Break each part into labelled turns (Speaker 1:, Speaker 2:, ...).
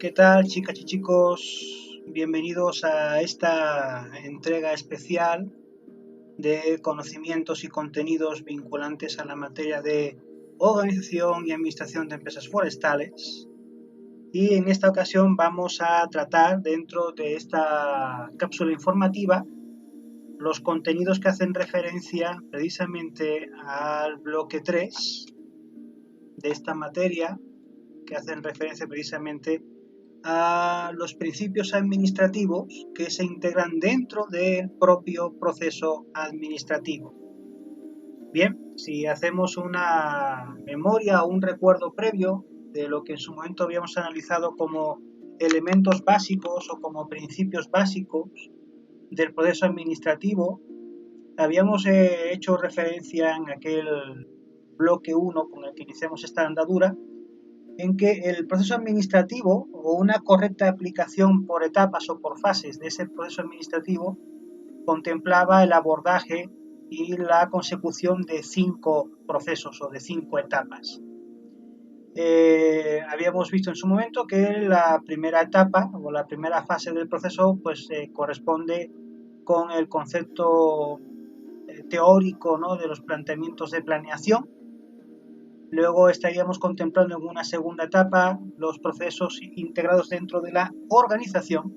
Speaker 1: ¿Qué tal, chicas y chicos? Bienvenidos a esta entrega especial de conocimientos y contenidos vinculantes a la materia de organización y administración de empresas forestales. Y en esta ocasión vamos a tratar dentro de esta cápsula informativa los contenidos que hacen referencia precisamente al bloque 3 de esta materia, que hacen referencia precisamente a los principios administrativos que se integran dentro del propio proceso administrativo. Bien, si hacemos una memoria o un recuerdo previo de lo que en su momento habíamos analizado como elementos básicos o como principios básicos del proceso administrativo, habíamos hecho referencia en aquel bloque 1 con el que iniciamos esta andadura en que el proceso administrativo o una correcta aplicación por etapas o por fases de ese proceso administrativo contemplaba el abordaje y la consecución de 5 procesos o de 5 etapas. Habíamos visto en su momento que la primera etapa o la primera fase del proceso pues corresponde con el concepto teórico, ¿no?, de los planteamientos de planeación. Luego estaríamos contemplando en una segunda etapa los procesos integrados dentro de la organización.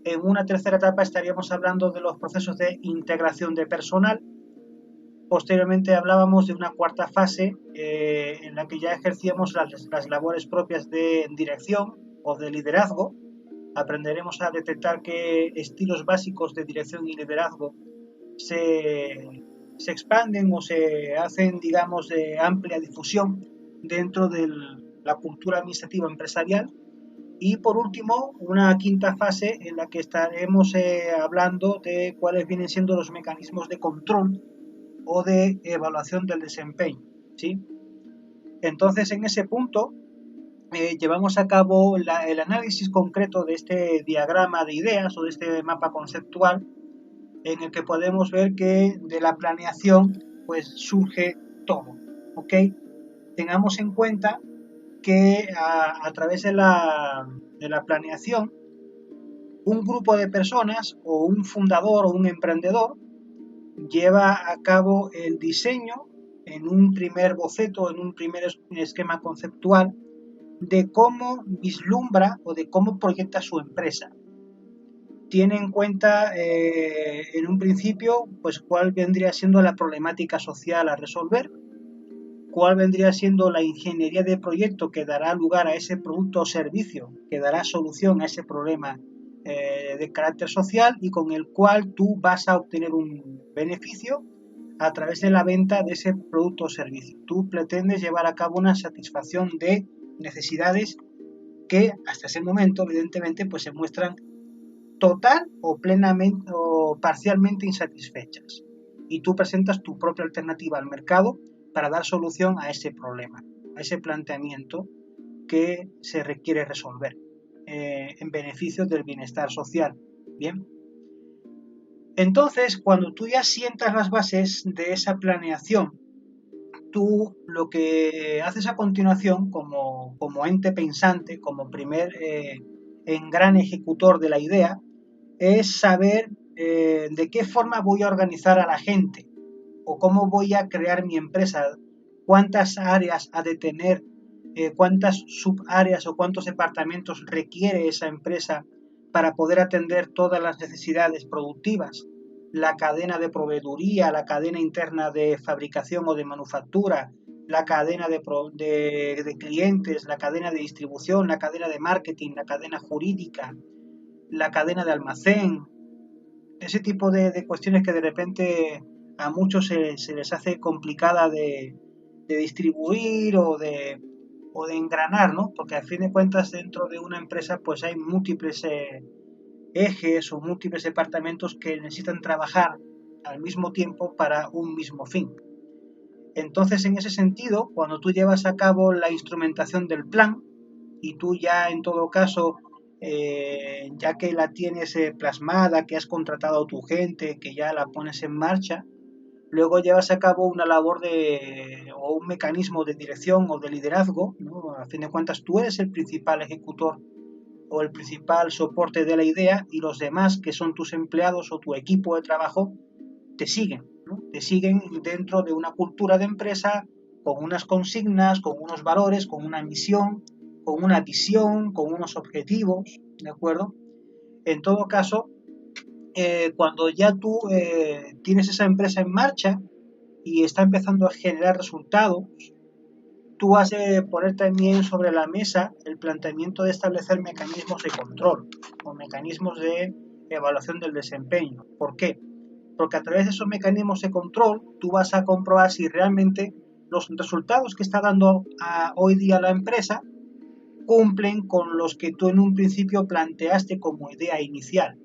Speaker 1: En una tercera etapa estaríamos hablando de los procesos de integración de personal. Posteriormente hablábamos de una cuarta fase en la que ya ejercíamos las labores propias de dirección o de liderazgo. Aprenderemos a detectar qué estilos básicos de dirección y liderazgo se expanden o se hacen, digamos, de amplia difusión dentro de la cultura administrativa empresarial. Y por último, una quinta fase en la que estaremos hablando de cuáles vienen siendo los mecanismos de control o de evaluación del desempeño, ¿sí? Entonces, en ese punto, llevamos a cabo el análisis concreto de este diagrama de ideas o de este mapa conceptual, en el que podemos ver que de la planeación pues surge todo, ¿ok? Tengamos en cuenta que a través de la planeación, un grupo de personas o un fundador o un emprendedor lleva a cabo el diseño en un primer boceto, en un primer esquema conceptual de cómo vislumbra o de cómo proyecta su empresa. Tiene en cuenta en un principio pues cuál vendría siendo la problemática social a resolver, cuál vendría siendo la ingeniería de proyecto que dará lugar a ese producto o servicio que dará solución a ese problema de carácter social y con el cual tú vas a obtener un beneficio a través de la venta de ese producto o servicio. Tú pretendes llevar a cabo una satisfacción de necesidades que hasta ese momento evidentemente pues se muestran total o plenamente o parcialmente insatisfechas. Y tú presentas tu propia alternativa al mercado para dar solución a ese problema, a ese planteamiento que se requiere resolver en beneficio del bienestar social. Bien. Entonces, cuando tú ya sientas las bases de esa planeación, tú lo que haces a continuación como ente pensante, como primer gran ejecutor de la idea, es saber de qué forma voy a organizar a la gente o cómo voy a crear mi empresa, cuántas áreas ha de tener, cuántas subáreas o cuántos departamentos requiere esa empresa para poder atender todas las necesidades productivas, la cadena de proveeduría, la cadena interna de fabricación o de manufactura, la cadena de clientes, la cadena de distribución, la cadena de marketing, la cadena jurídica, la cadena de almacén, ese tipo de cuestiones que de repente a muchos se les hace complicada de distribuir o de engranar, ¿no? Porque a fin de cuentas dentro de una empresa pues hay múltiples ejes o múltiples departamentos que necesitan trabajar al mismo tiempo para un mismo fin. Entonces, en ese sentido, cuando tú llevas a cabo la instrumentación del plan y tú ya en todo caso ya que la tienes plasmada, que has contratado a tu gente, que ya la pones en marcha, luego llevas a cabo una labor o un mecanismo de dirección o de liderazgo, ¿no? A fin de cuentas, tú eres el principal ejecutor o el principal soporte de la idea y los demás, que son tus empleados o tu equipo de trabajo, te siguen, ¿no? Te siguen dentro de una cultura de empresa con unas consignas, con unos valores, con una misión, con una visión, con unos objetivos, ¿de acuerdo? En todo caso, cuando ya tú tienes esa empresa en marcha y está empezando a generar resultados, tú has de poner también sobre la mesa el planteamiento de establecer mecanismos de control o mecanismos de evaluación del desempeño. ¿Por qué? Porque a través de esos mecanismos de control tú vas a comprobar si realmente los resultados que está dando hoy día la empresa cumplen con los que tú en un principio planteaste como idea inicial.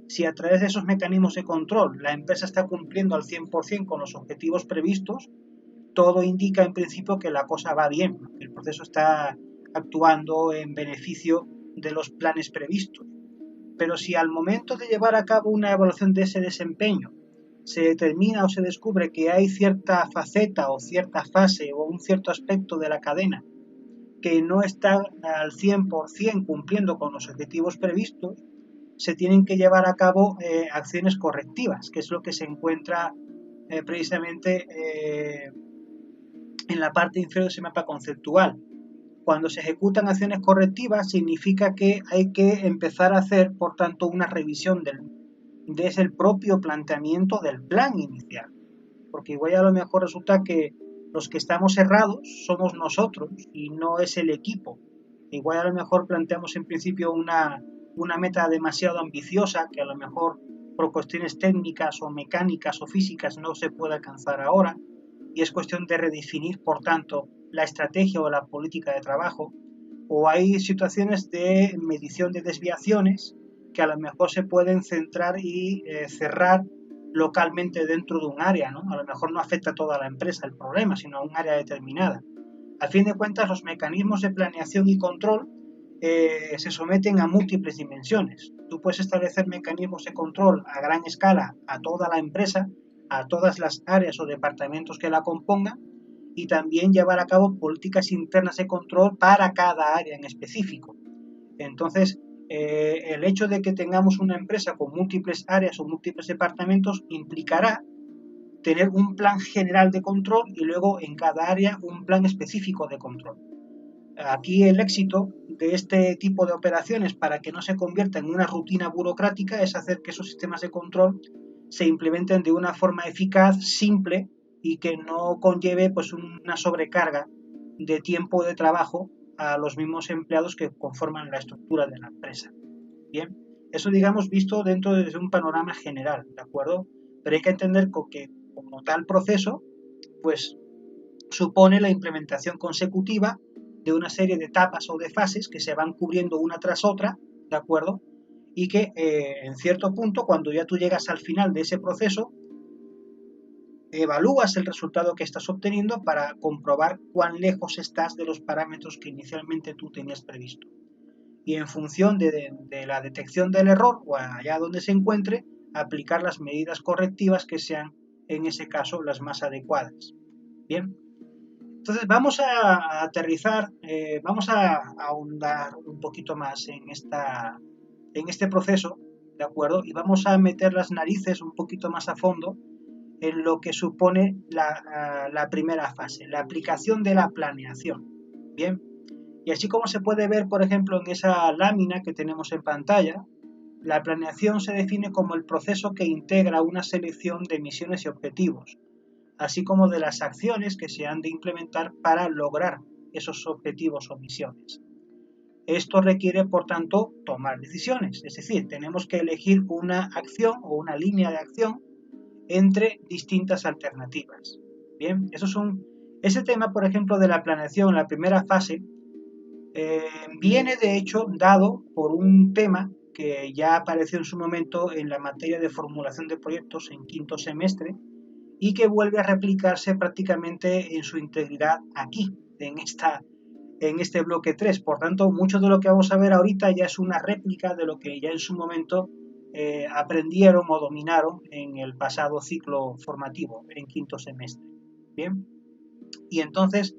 Speaker 1: Si a través de esos mecanismos de control la empresa está cumpliendo al 100% con los objetivos previstos, todo indica en principio que la cosa va bien, que el proceso está actuando en beneficio de los planes previstos. Pero si al momento de llevar a cabo una evaluación de ese desempeño se determina o se descubre que hay cierta faceta o cierta fase o un cierto aspecto de la cadena que no está al 100% cumpliendo con los objetivos previstos, se tienen que llevar a cabo acciones correctivas, que es lo que se encuentra precisamente en la parte inferior de ese mapa conceptual. Cuando se ejecutan acciones correctivas significa que hay que empezar a hacer, por tanto, una revisión desde el propio planteamiento del plan inicial. Porque igual a lo mejor resulta que los que estamos errados somos nosotros y no es el equipo. Igual a lo mejor planteamos en principio una meta demasiado ambiciosa que a lo mejor por cuestiones técnicas o mecánicas o físicas no se puede alcanzar ahora y es cuestión de redefinir, por tanto, la estrategia o la política de trabajo. O hay situaciones de medición de desviaciones que a lo mejor se pueden centrar y cerrar localmente dentro de un área, ¿no? A lo mejor no afecta a toda la empresa el problema, sino a un área determinada. A fin de cuentas, los mecanismos de planeación y control se someten a múltiples dimensiones. Tú puedes establecer mecanismos de control a gran escala a toda la empresa, a todas las áreas o departamentos que la compongan, y también llevar a cabo políticas internas de control para cada área en específico. Entonces, el hecho de que tengamos una empresa con múltiples áreas o múltiples departamentos implicará tener un plan general de control y luego en cada área un plan específico de control. Aquí el éxito de este tipo de operaciones para que no se convierta en una rutina burocrática es hacer que esos sistemas de control se implementen de una forma eficaz, simple y que no conlleve pues una sobrecarga de tiempo de trabajo a los mismos empleados que conforman la estructura de la empresa. Bien, eso digamos visto dentro de un panorama general, ¿de acuerdo? Pero hay que entender que como tal proceso, pues supone la implementación consecutiva de una serie de etapas o de fases que se van cubriendo una tras otra, ¿de acuerdo? Y que en cierto punto, cuando ya tú llegas al final de ese proceso, evalúas el resultado que estás obteniendo para comprobar cuán lejos estás de los parámetros que inicialmente tú tenías previsto. Y en función de la detección del error o allá donde se encuentre, aplicar las medidas correctivas que sean, en ese caso, las más adecuadas. Bien, entonces vamos a aterrizar, vamos a ahondar un poquito más en este proceso, ¿de acuerdo? Y vamos a meter las narices un poquito más a fondo en lo que supone la primera fase, la aplicación de la planeación. Bien, y así como se puede ver, por ejemplo, en esa lámina que tenemos en pantalla, la planeación se define como el proceso que integra una selección de misiones y objetivos, así como de las acciones que se han de implementar para lograr esos objetivos o misiones. Esto requiere, por tanto, tomar decisiones, es decir, tenemos que elegir una acción o una línea de acción entre distintas alternativas. Bien, ese tema, por ejemplo, de la planeación, la primera fase, viene de hecho dado por un tema que ya apareció en su momento en la materia de formulación de proyectos en quinto semestre y que vuelve a replicarse prácticamente en su integridad aquí, en este bloque 3. Por tanto, mucho de lo que vamos a ver ahorita ya es una réplica de lo que ya en su momento aprendieron o dominaron en el pasado ciclo formativo, en quinto semestre. Bien, y entonces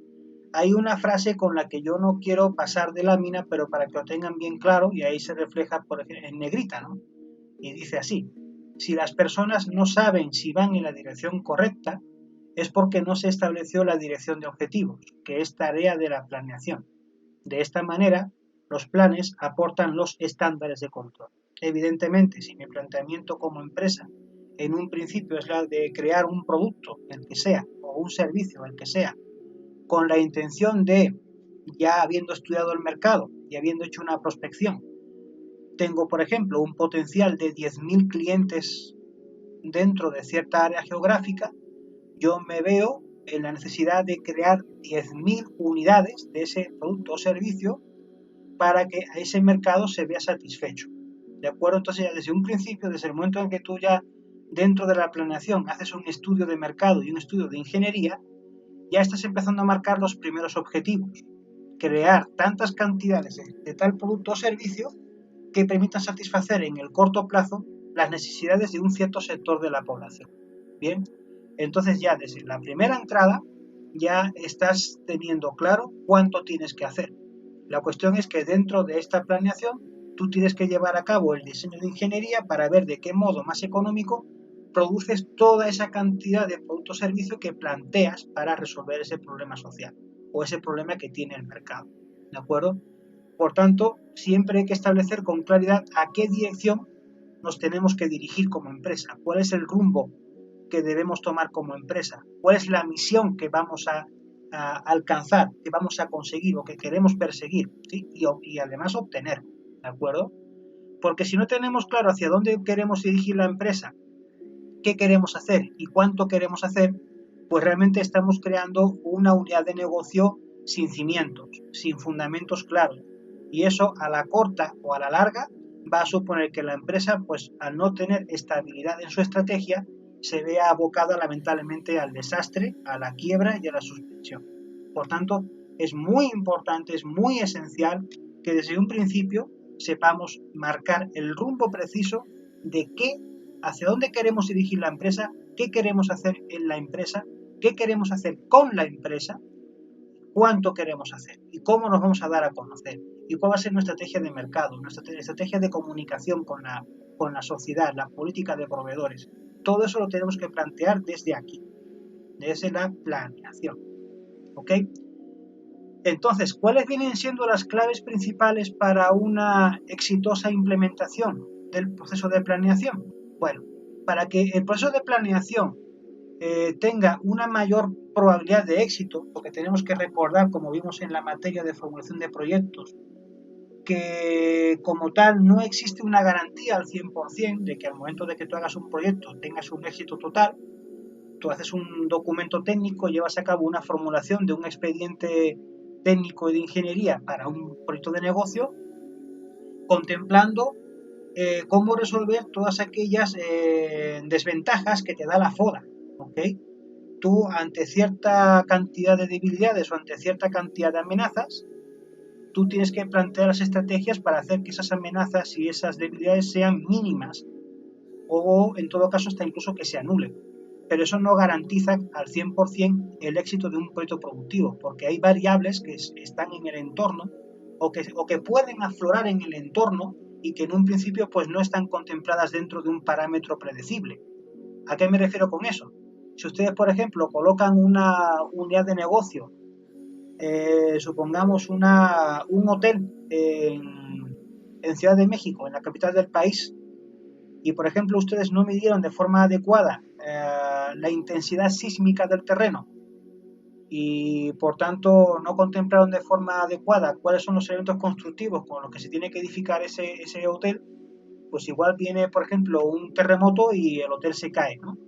Speaker 1: hay una frase con la que yo no quiero pasar de lámina, pero para que lo tengan bien claro, y ahí se refleja por ejemplo, en negrita, ¿no? Y dice así: si las personas no saben si van en la dirección correcta, es porque no se estableció la dirección de objetivos, que es tarea de la planeación. De esta manera, los planes aportan los estándares de control. Evidentemente, si mi planteamiento como empresa en un principio es la de crear un producto, el que sea, o un servicio, el que sea, con la intención de, ya habiendo estudiado el mercado y habiendo hecho una prospección, tengo, por ejemplo, un potencial de 10.000 clientes dentro de cierta área geográfica, yo me veo en la necesidad de crear 10.000 unidades de ese producto o servicio para que ese mercado se vea satisfecho. ¿De acuerdo? Entonces, ya desde un principio, desde el momento en que tú ya dentro de la planeación haces un estudio de mercado y un estudio de ingeniería, ya estás empezando a marcar los primeros objetivos. Crear tantas cantidades de tal producto o servicio que permitan satisfacer en el corto plazo las necesidades de un cierto sector de la población. Bien, entonces ya desde la primera entrada ya estás teniendo claro cuánto tienes que hacer. La cuestión es que dentro de esta planeación tú tienes que llevar a cabo el diseño de ingeniería para ver de qué modo más económico produces toda esa cantidad de producto o servicio que planteas para resolver ese problema social o ese problema que tiene el mercado. ¿De acuerdo? Por tanto, siempre hay que establecer con claridad a qué dirección nos tenemos que dirigir como empresa, cuál es el rumbo que debemos tomar como empresa, cuál es la misión que vamos a alcanzar, que vamos a conseguir o que queremos perseguir, ¿sí? y además obtener, ¿de acuerdo? Porque si no tenemos claro hacia dónde queremos dirigir la empresa, qué queremos hacer y cuánto queremos hacer, pues realmente estamos creando una unidad de negocio sin cimientos, sin fundamentos claros. Y eso a la corta o a la larga va a suponer que la empresa, pues al no tener estabilidad en su estrategia, se vea abocada lamentablemente al desastre, a la quiebra y a la suspensión. Por tanto, es muy importante, es muy esencial que desde un principio sepamos marcar el rumbo preciso de qué, hacia dónde queremos dirigir la empresa, qué queremos hacer en la empresa, qué queremos hacer con la empresa, cuánto queremos hacer y cómo nos vamos a dar a conocer y cuál va a ser nuestra estrategia de mercado, nuestra estrategia de comunicación con la sociedad, la política de proveedores. Todo eso lo tenemos que plantear desde aquí, desde la planeación. ¿Ok? Entonces, ¿cuáles vienen siendo las claves principales para una exitosa implementación del proceso de planeación? Bueno, para que el proceso de planeación tenga una mayor probabilidad de éxito, porque tenemos que recordar, como vimos en la materia de formulación de proyectos, que como tal no existe una garantía al 100% de que al momento de que tú hagas un proyecto tengas un éxito total. Tú haces un documento técnico, llevas a cabo una formulación de un expediente técnico y de ingeniería para un proyecto de negocio, contemplando cómo resolver todas aquellas desventajas que te da la FODA, ¿ok? Tú ante cierta cantidad de debilidades o ante cierta cantidad de amenazas, tú tienes que plantear las estrategias para hacer que esas amenazas y esas debilidades sean mínimas o en todo caso hasta incluso que se anulen. Pero eso no garantiza al 100% el éxito de un proyecto productivo, porque hay variables que están en el entorno o que pueden aflorar en el entorno y que en un principio pues no están contempladas dentro de un parámetro predecible. ¿A qué me refiero con eso? Si ustedes, por ejemplo, colocan una unidad de negocio, supongamos un hotel en Ciudad de México, en la capital del país, y por ejemplo ustedes no midieron de forma adecuada la intensidad sísmica del terreno y por tanto no contemplaron de forma adecuada cuáles son los elementos constructivos con los que se tiene que edificar ese hotel, pues igual viene por ejemplo un terremoto y el hotel se cae, ¿no?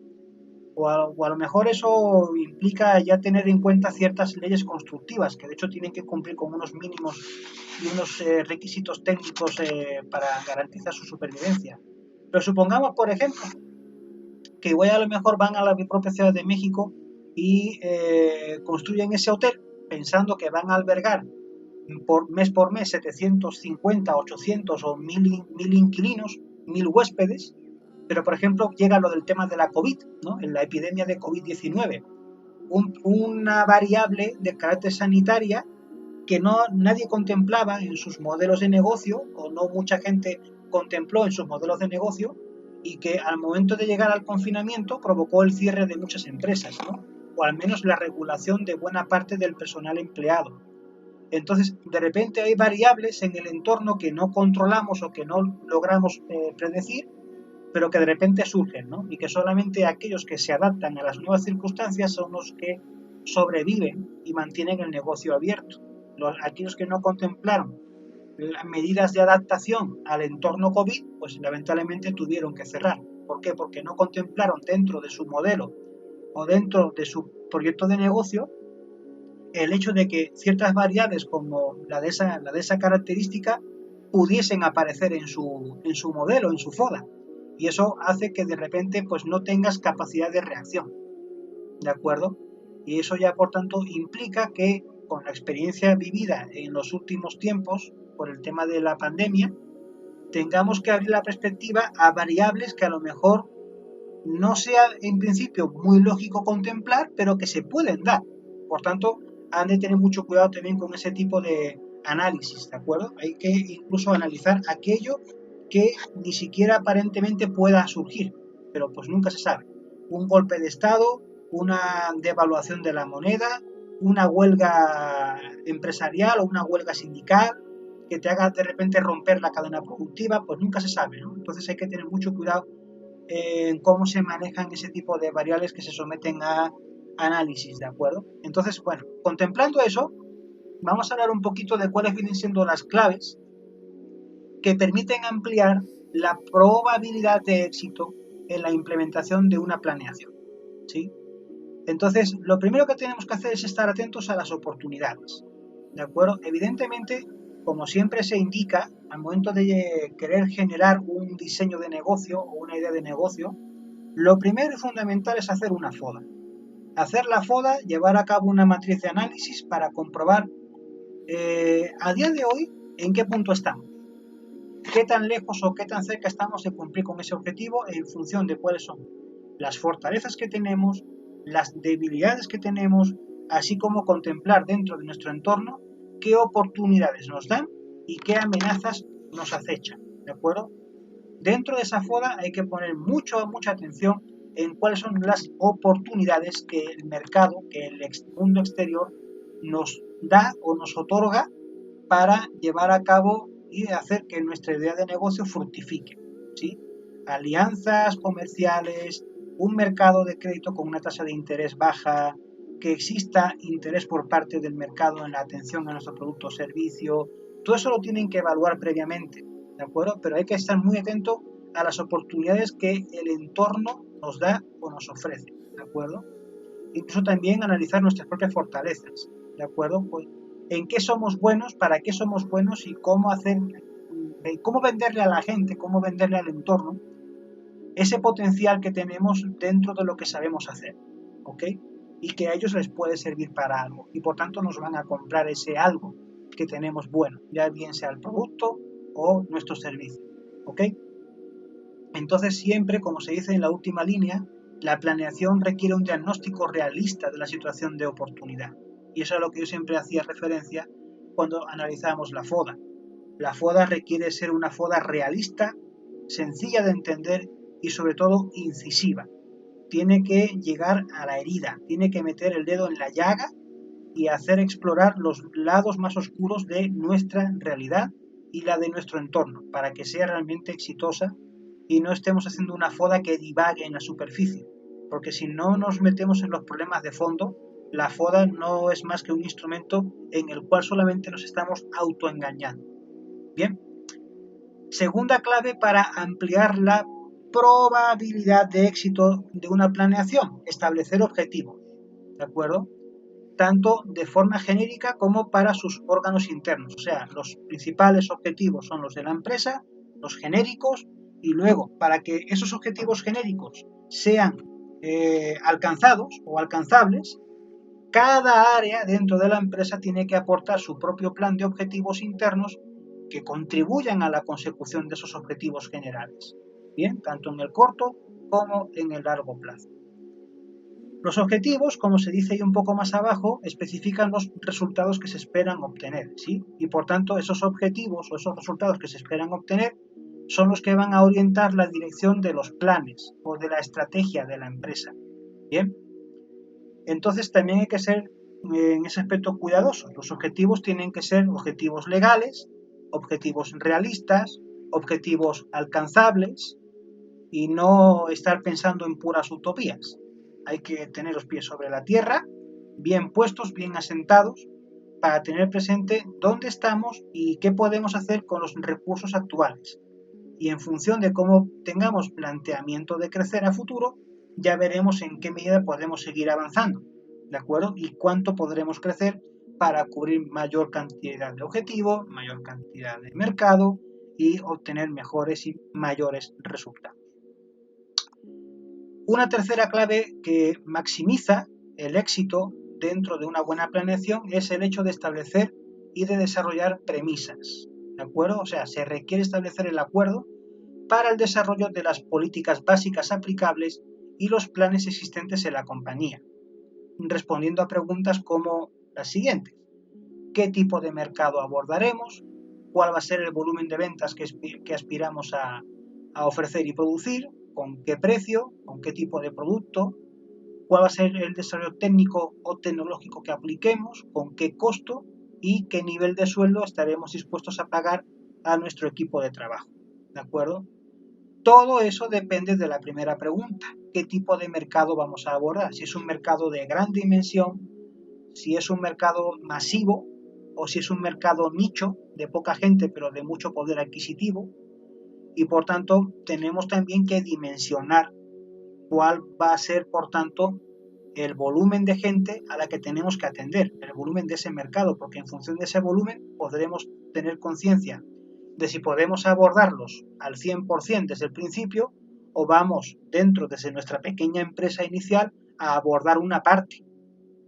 Speaker 1: O a lo mejor eso implica ya tener en cuenta ciertas leyes constructivas que de hecho tienen que cumplir con unos mínimos y unos requisitos técnicos para garantizar su supervivencia. Pero supongamos, por ejemplo, que igual a lo mejor van a la propia Ciudad de México y construyen ese hotel pensando que van a albergar por mes 750, 800 o 1000 inquilinos, 1000 huéspedes, pero por ejemplo llega lo del tema de la COVID, ¿no? En la epidemia de COVID-19, una variable de carácter sanitaria que nadie contemplaba en sus modelos de negocio, o no mucha gente contempló en sus modelos de negocio, y que al momento de llegar al confinamiento provocó el cierre de muchas empresas, ¿no? O al menos la regulación de buena parte del personal empleado. Entonces, de repente hay variables en el entorno que no controlamos o que no logramos predecir, pero que de repente surgen, ¿no? Y que solamente aquellos que se adaptan a las nuevas circunstancias son los que sobreviven y mantienen el negocio abierto. Aquellos que no contemplaron las medidas de adaptación al entorno COVID, pues lamentablemente tuvieron que cerrar. ¿Por qué? Porque no contemplaron dentro de su modelo o dentro de su proyecto de negocio el hecho de que ciertas variables como la de esa característica pudiesen aparecer en su modelo, en su FODA. Y eso hace que de repente pues no tengas capacidad de reacción, ¿de acuerdo? Y eso ya por tanto implica que con la experiencia vivida en los últimos tiempos por el tema de la pandemia, tengamos que abrir la perspectiva a variables que a lo mejor no sea en principio muy lógico contemplar, pero que se pueden dar. Por tanto, han de tener mucho cuidado también con ese tipo de análisis, ¿de acuerdo? Hay que incluso analizar aquello que ni siquiera aparentemente pueda surgir, pero pues nunca se sabe. Un golpe de Estado, una devaluación de la moneda, una huelga empresarial o una huelga sindical que te haga de repente romper la cadena productiva, pues nunca se sabe, ¿no? Entonces hay que tener mucho cuidado en cómo se manejan ese tipo de variables que se someten a análisis, ¿de acuerdo? Entonces, bueno, contemplando eso, vamos a hablar un poquito de cuáles vienen siendo las claves que permiten ampliar la probabilidad de éxito en la implementación de una planeación, ¿sí? Entonces, lo primero que tenemos que hacer es estar atentos a las oportunidades, ¿de acuerdo? Evidentemente, como siempre se indica, al momento de querer generar un diseño de negocio o una idea de negocio, lo primero y fundamental es hacer una FODA. Hacer la FODA, llevar a cabo una matriz de análisis para comprobar a día de hoy en qué punto estamos, qué tan lejos o qué tan cerca estamos de cumplir con ese objetivo en función de cuáles son las fortalezas que tenemos, las debilidades que tenemos, así como contemplar dentro de nuestro entorno qué oportunidades nos dan y qué amenazas nos acechan, ¿de acuerdo? Dentro de esa FODA hay que poner mucha atención en cuáles son las oportunidades que el mercado, que el mundo exterior nos da o nos otorga para llevar a cabo y hacer que nuestra idea de negocio fructifique, ¿sí? Alianzas comerciales, un mercado de crédito con una tasa de interés baja, que exista interés por parte del mercado en la atención a nuestro producto o servicio, todo eso lo tienen que evaluar previamente, ¿de acuerdo? Pero hay que estar muy atento a las oportunidades que el entorno nos da o nos ofrece, ¿de acuerdo? Incluso también analizar nuestras propias fortalezas, ¿de acuerdo? Pues, en qué somos buenos, para qué somos buenos y cómo hacer, cómo venderle a la gente, cómo venderle al entorno ese potencial que tenemos dentro de lo que sabemos hacer, ¿ok? Y que a ellos les puede servir para algo y por tanto nos van a comprar ese algo que tenemos bueno, ya bien sea el producto o nuestro servicio, ¿ok? Entonces siempre, como se dice en la última línea, la planeación requiere un diagnóstico realista de la situación de oportunidad. Y eso es a lo que yo siempre hacía referencia cuando analizábamos la FODA. La FODA requiere ser una FODA realista, sencilla de entender y sobre todo incisiva. Tiene que llegar a la herida, tiene que meter el dedo en la llaga y hacer explorar los lados más oscuros de nuestra realidad y la de nuestro entorno para que sea realmente exitosa y no estemos haciendo una FODA que divague en la superficie, porque si no nos metemos en los problemas de fondo, la FODA no es más que un instrumento en el cual solamente nos estamos autoengañando. Bien, segunda clave para ampliar la probabilidad de éxito de una planeación, establecer objetivos, ¿de acuerdo? Tanto de forma genérica como para sus órganos internos. O sea, los principales objetivos son los de la empresa, los genéricos, y luego, para que esos objetivos genéricos sean alcanzados o alcanzables, cada área dentro de la empresa tiene que aportar su propio plan de objetivos internos que contribuyan a la consecución de esos objetivos generales. bien, tanto en el corto como en el largo plazo. Los objetivos, como se dice ahí un poco más abajo, especifican los resultados que se esperan obtener, ¿sí? Y por tanto, esos objetivos o esos resultados que se esperan obtener son los que van a orientar la dirección de los planes o de la estrategia de la empresa, ¿bien? Entonces también hay que ser en ese aspecto cuidadosos. Los objetivos tienen que ser objetivos legales, objetivos realistas, objetivos alcanzables y no estar pensando en puras utopías. Hay que tener los pies sobre la tierra, bien puestos, bien asentados, para tener presente dónde estamos y qué podemos hacer con los recursos actuales. Y en función de cómo tengamos planteamiento de crecer a futuro, ya veremos en qué medida podemos seguir avanzando, ¿de acuerdo? Y cuánto podremos crecer para cubrir mayor cantidad de objetivos, mayor cantidad de mercado y obtener mejores y mayores resultados. Una tercera clave que maximiza el éxito dentro de una buena planeación es el hecho de establecer y de desarrollar premisas, ¿de acuerdo? O sea, se requiere establecer el acuerdo para el desarrollo de las políticas básicas aplicables y los planes existentes en la compañía, respondiendo a preguntas como las siguientes: ¿qué tipo de mercado abordaremos? ¿Cuál va a ser el volumen de ventas que aspiramos a ofrecer y producir? ¿Con qué precio? ¿Con qué tipo de producto? ¿Cuál va a ser el desarrollo técnico o tecnológico que apliquemos? ¿Con qué costo? ¿Y qué nivel de sueldo estaremos dispuestos a pagar a nuestro equipo de trabajo? ¿De acuerdo? Todo eso depende de la primera pregunta: ¿qué tipo de mercado vamos a abordar? Si es un mercado de gran dimensión, si es un mercado masivo o si es un mercado nicho de poca gente pero de mucho poder adquisitivo. Y por tanto tenemos también que dimensionar cuál va a ser, por tanto, el volumen de gente a la que tenemos que atender, el volumen de ese mercado, porque en función de ese volumen podremos tener conciencia de si podemos abordarlos al 100% desde el principio o vamos dentro desde nuestra pequeña empresa inicial a abordar una parte,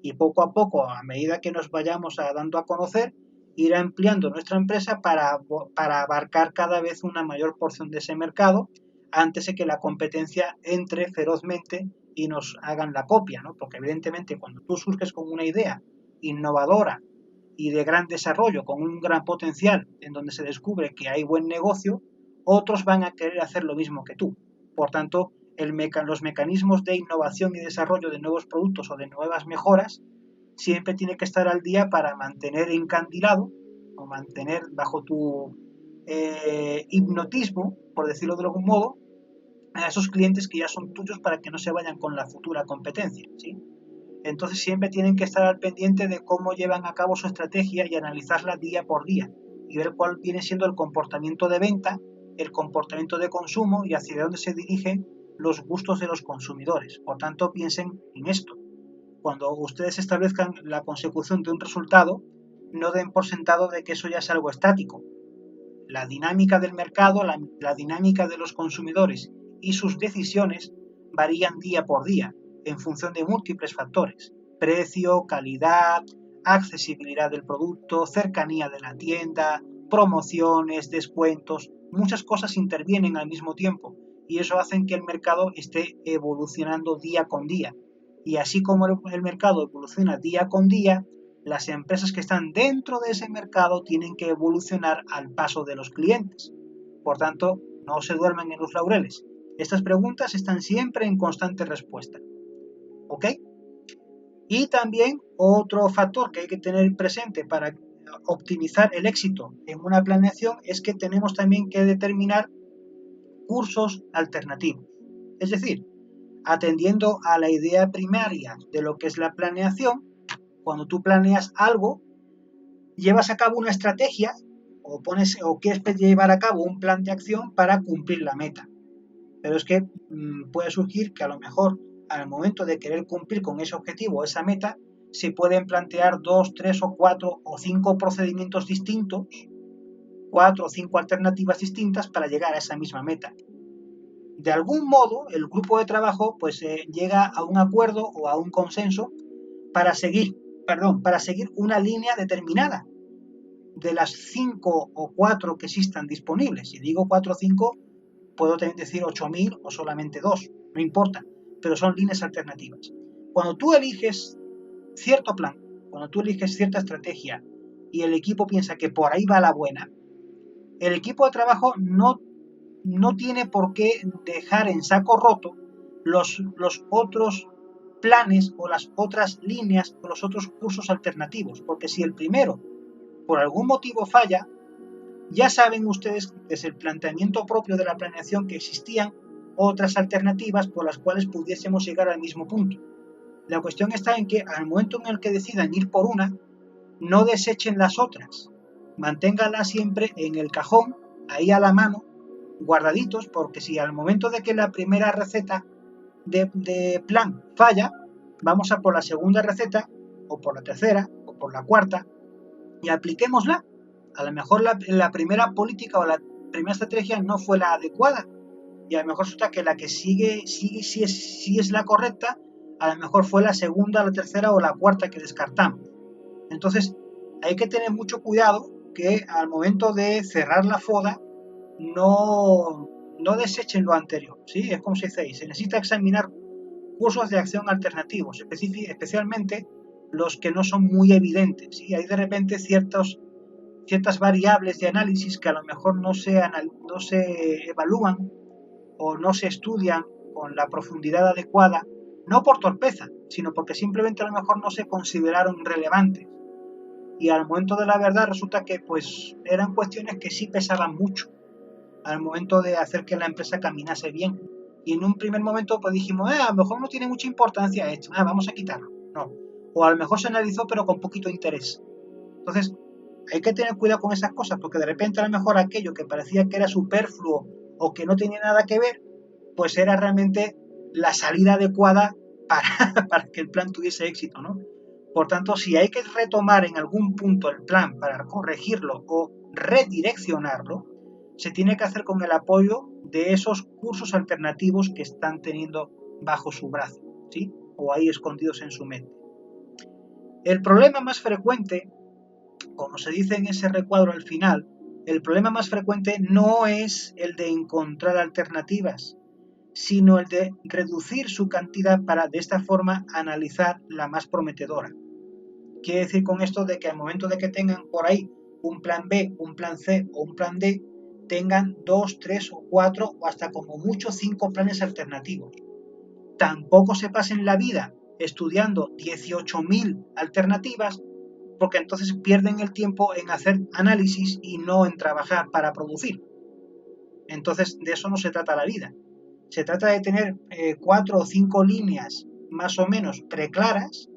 Speaker 1: y poco a poco, a medida que nos vayamos dando a conocer, ir ampliando nuestra empresa para abarcar cada vez una mayor porción de ese mercado antes de que la competencia entre ferozmente y nos hagan la copia, ¿no? Porque evidentemente cuando tú surges con una idea innovadora y de gran desarrollo, con un gran potencial, en donde se descubre que hay buen negocio, otros van a querer hacer lo mismo que tú. Por tanto, los mecanismos de innovación y desarrollo de nuevos productos o de nuevas mejoras siempre tiene que estar al día para mantener encandilado o mantener bajo tu hipnotismo, por decirlo de algún modo, a esos clientes que ya son tuyos para que no se vayan con la futura competencia, ¿sí? Entonces siempre tienen que estar al pendiente de cómo llevan a cabo su estrategia y analizarla día por día y ver cuál viene siendo el comportamiento de venta, el comportamiento de consumo y hacia dónde se dirigen los gustos de los consumidores. Por tanto, piensen en esto. Cuando ustedes establezcan la consecución de un resultado, no den por sentado de que eso ya es algo estático. La dinámica del mercado, la dinámica de los consumidores y sus decisiones varían día por día en función de múltiples factores: precio, calidad, accesibilidad del producto, cercanía de la tienda, promociones, descuentos. Muchas cosas intervienen al mismo tiempo y eso hace que el mercado esté evolucionando día con día. Y así como el mercado evoluciona día con día, las empresas que están dentro de ese mercado tienen que evolucionar al paso de los clientes. Por tanto, no se duerman en los laureles. Estas preguntas están siempre en constante respuesta. ¿Ok? Y también otro factor que hay que tener presente para optimizar el éxito en una planeación es que tenemos también que determinar cursos alternativos. Es decir, atendiendo a la idea primaria de lo que es la planeación, cuando tú planeas algo, llevas a cabo una estrategia o quieres llevar a cabo un plan de acción para cumplir la meta. Pero es que puede surgir que a lo mejor al momento de querer cumplir con ese objetivo o esa meta, se pueden plantear 2, 3 o 4 o 5 procedimientos distintos, 4 o 5 alternativas distintas para llegar a esa misma meta. De algún modo, el grupo de trabajo pues llega a un acuerdo o a un consenso para seguir una línea determinada de las 5 o 4 que existan disponibles. Si digo 4 o 5, puedo decir 8.000 o solamente 2, no importa, pero son líneas alternativas. Cuando tú eliges cierto plan, cuando tú eliges cierta estrategia y el equipo piensa que por ahí va la buena, el equipo de trabajo no tiene por qué dejar en saco roto los otros planes o las otras líneas o los otros cursos alternativos, porque si el primero por algún motivo falla, ya saben ustedes desde el planteamiento propio de la planeación que existían otras alternativas por las cuales pudiésemos llegar al mismo punto. La cuestión está en que al momento en el que decidan ir por una, no desechen las otras, manténganlas siempre en el cajón, ahí a la mano, guardaditos, porque si al momento de que la primera receta de plan falla, vamos a por la segunda receta, o por la tercera, o por la cuarta, y apliquémosla. A lo mejor la primera política o la primera estrategia no fue la adecuada, y a lo mejor resulta que la que sigue sí es la correcta, a lo mejor fue la segunda, la tercera o la cuarta que descartamos. Entonces, hay que tener mucho cuidado que al momento de cerrar la foda no desechen lo anterior, ¿sí? Es como se dice ahí, se necesita examinar cursos de acción alternativos, especialmente los que no son muy evidentes, ¿sí? Hay de repente ciertas variables de análisis que a lo mejor no se evalúan o no se estudian con la profundidad adecuada, no por torpeza, sino porque simplemente a lo mejor no se consideraron relevantes. Y al momento de la verdad resulta que pues eran cuestiones que sí pesaban mucho al momento de hacer que la empresa caminase bien. Y en un primer momento pues dijimos, a lo mejor no tiene mucha importancia esto, vamos a quitarlo. No. O a lo mejor se analizó pero con poquito interés. Entonces, hay que tener cuidado con esas cosas, porque de repente a lo mejor aquello que parecía que era superfluo o que no tenía nada que ver, pues era realmente la salida adecuada para que el plan tuviese éxito, ¿no? Por tanto, si hay que retomar en algún punto el plan para corregirlo o redireccionarlo, se tiene que hacer con el apoyo de esos cursos alternativos que están teniendo bajo su brazo, ¿sí? O ahí escondidos en su mente. El problema más frecuente, como se dice en ese recuadro al final, el problema más frecuente no es el de encontrar alternativas, sino el de reducir su cantidad para de esta forma analizar la más prometedora. Quiere decir con esto de que al momento de que tengan por ahí un plan B, un plan C o un plan D, tengan 2, 3 o 4 o hasta como mucho 5 planes alternativos. Tampoco se pasen la vida estudiando 18.000 alternativas, porque entonces pierden el tiempo en hacer análisis y no en trabajar para producir. Entonces de eso no se trata la vida. Se trata de tener 4 o 5 líneas más o menos preclaras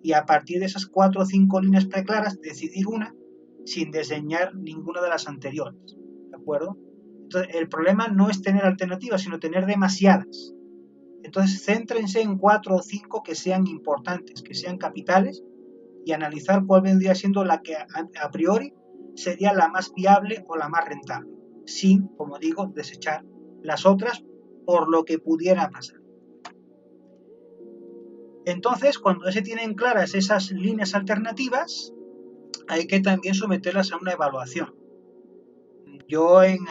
Speaker 1: y a partir de esas 4 o 5 líneas preclaras decidir una sin diseñar ninguna de las anteriores. ¿De acuerdo? Entonces el problema no es tener alternativas, sino tener demasiadas. Entonces céntrense en 4 o 5 que sean importantes, que sean capitales y analizar cuál vendría siendo la que a priori sería la más viable o la más rentable, sin, como digo, desechar las otras por lo que pudiera pasar. Entonces, cuando ya se tienen claras esas líneas alternativas, hay que también someterlas a una evaluación. Yo en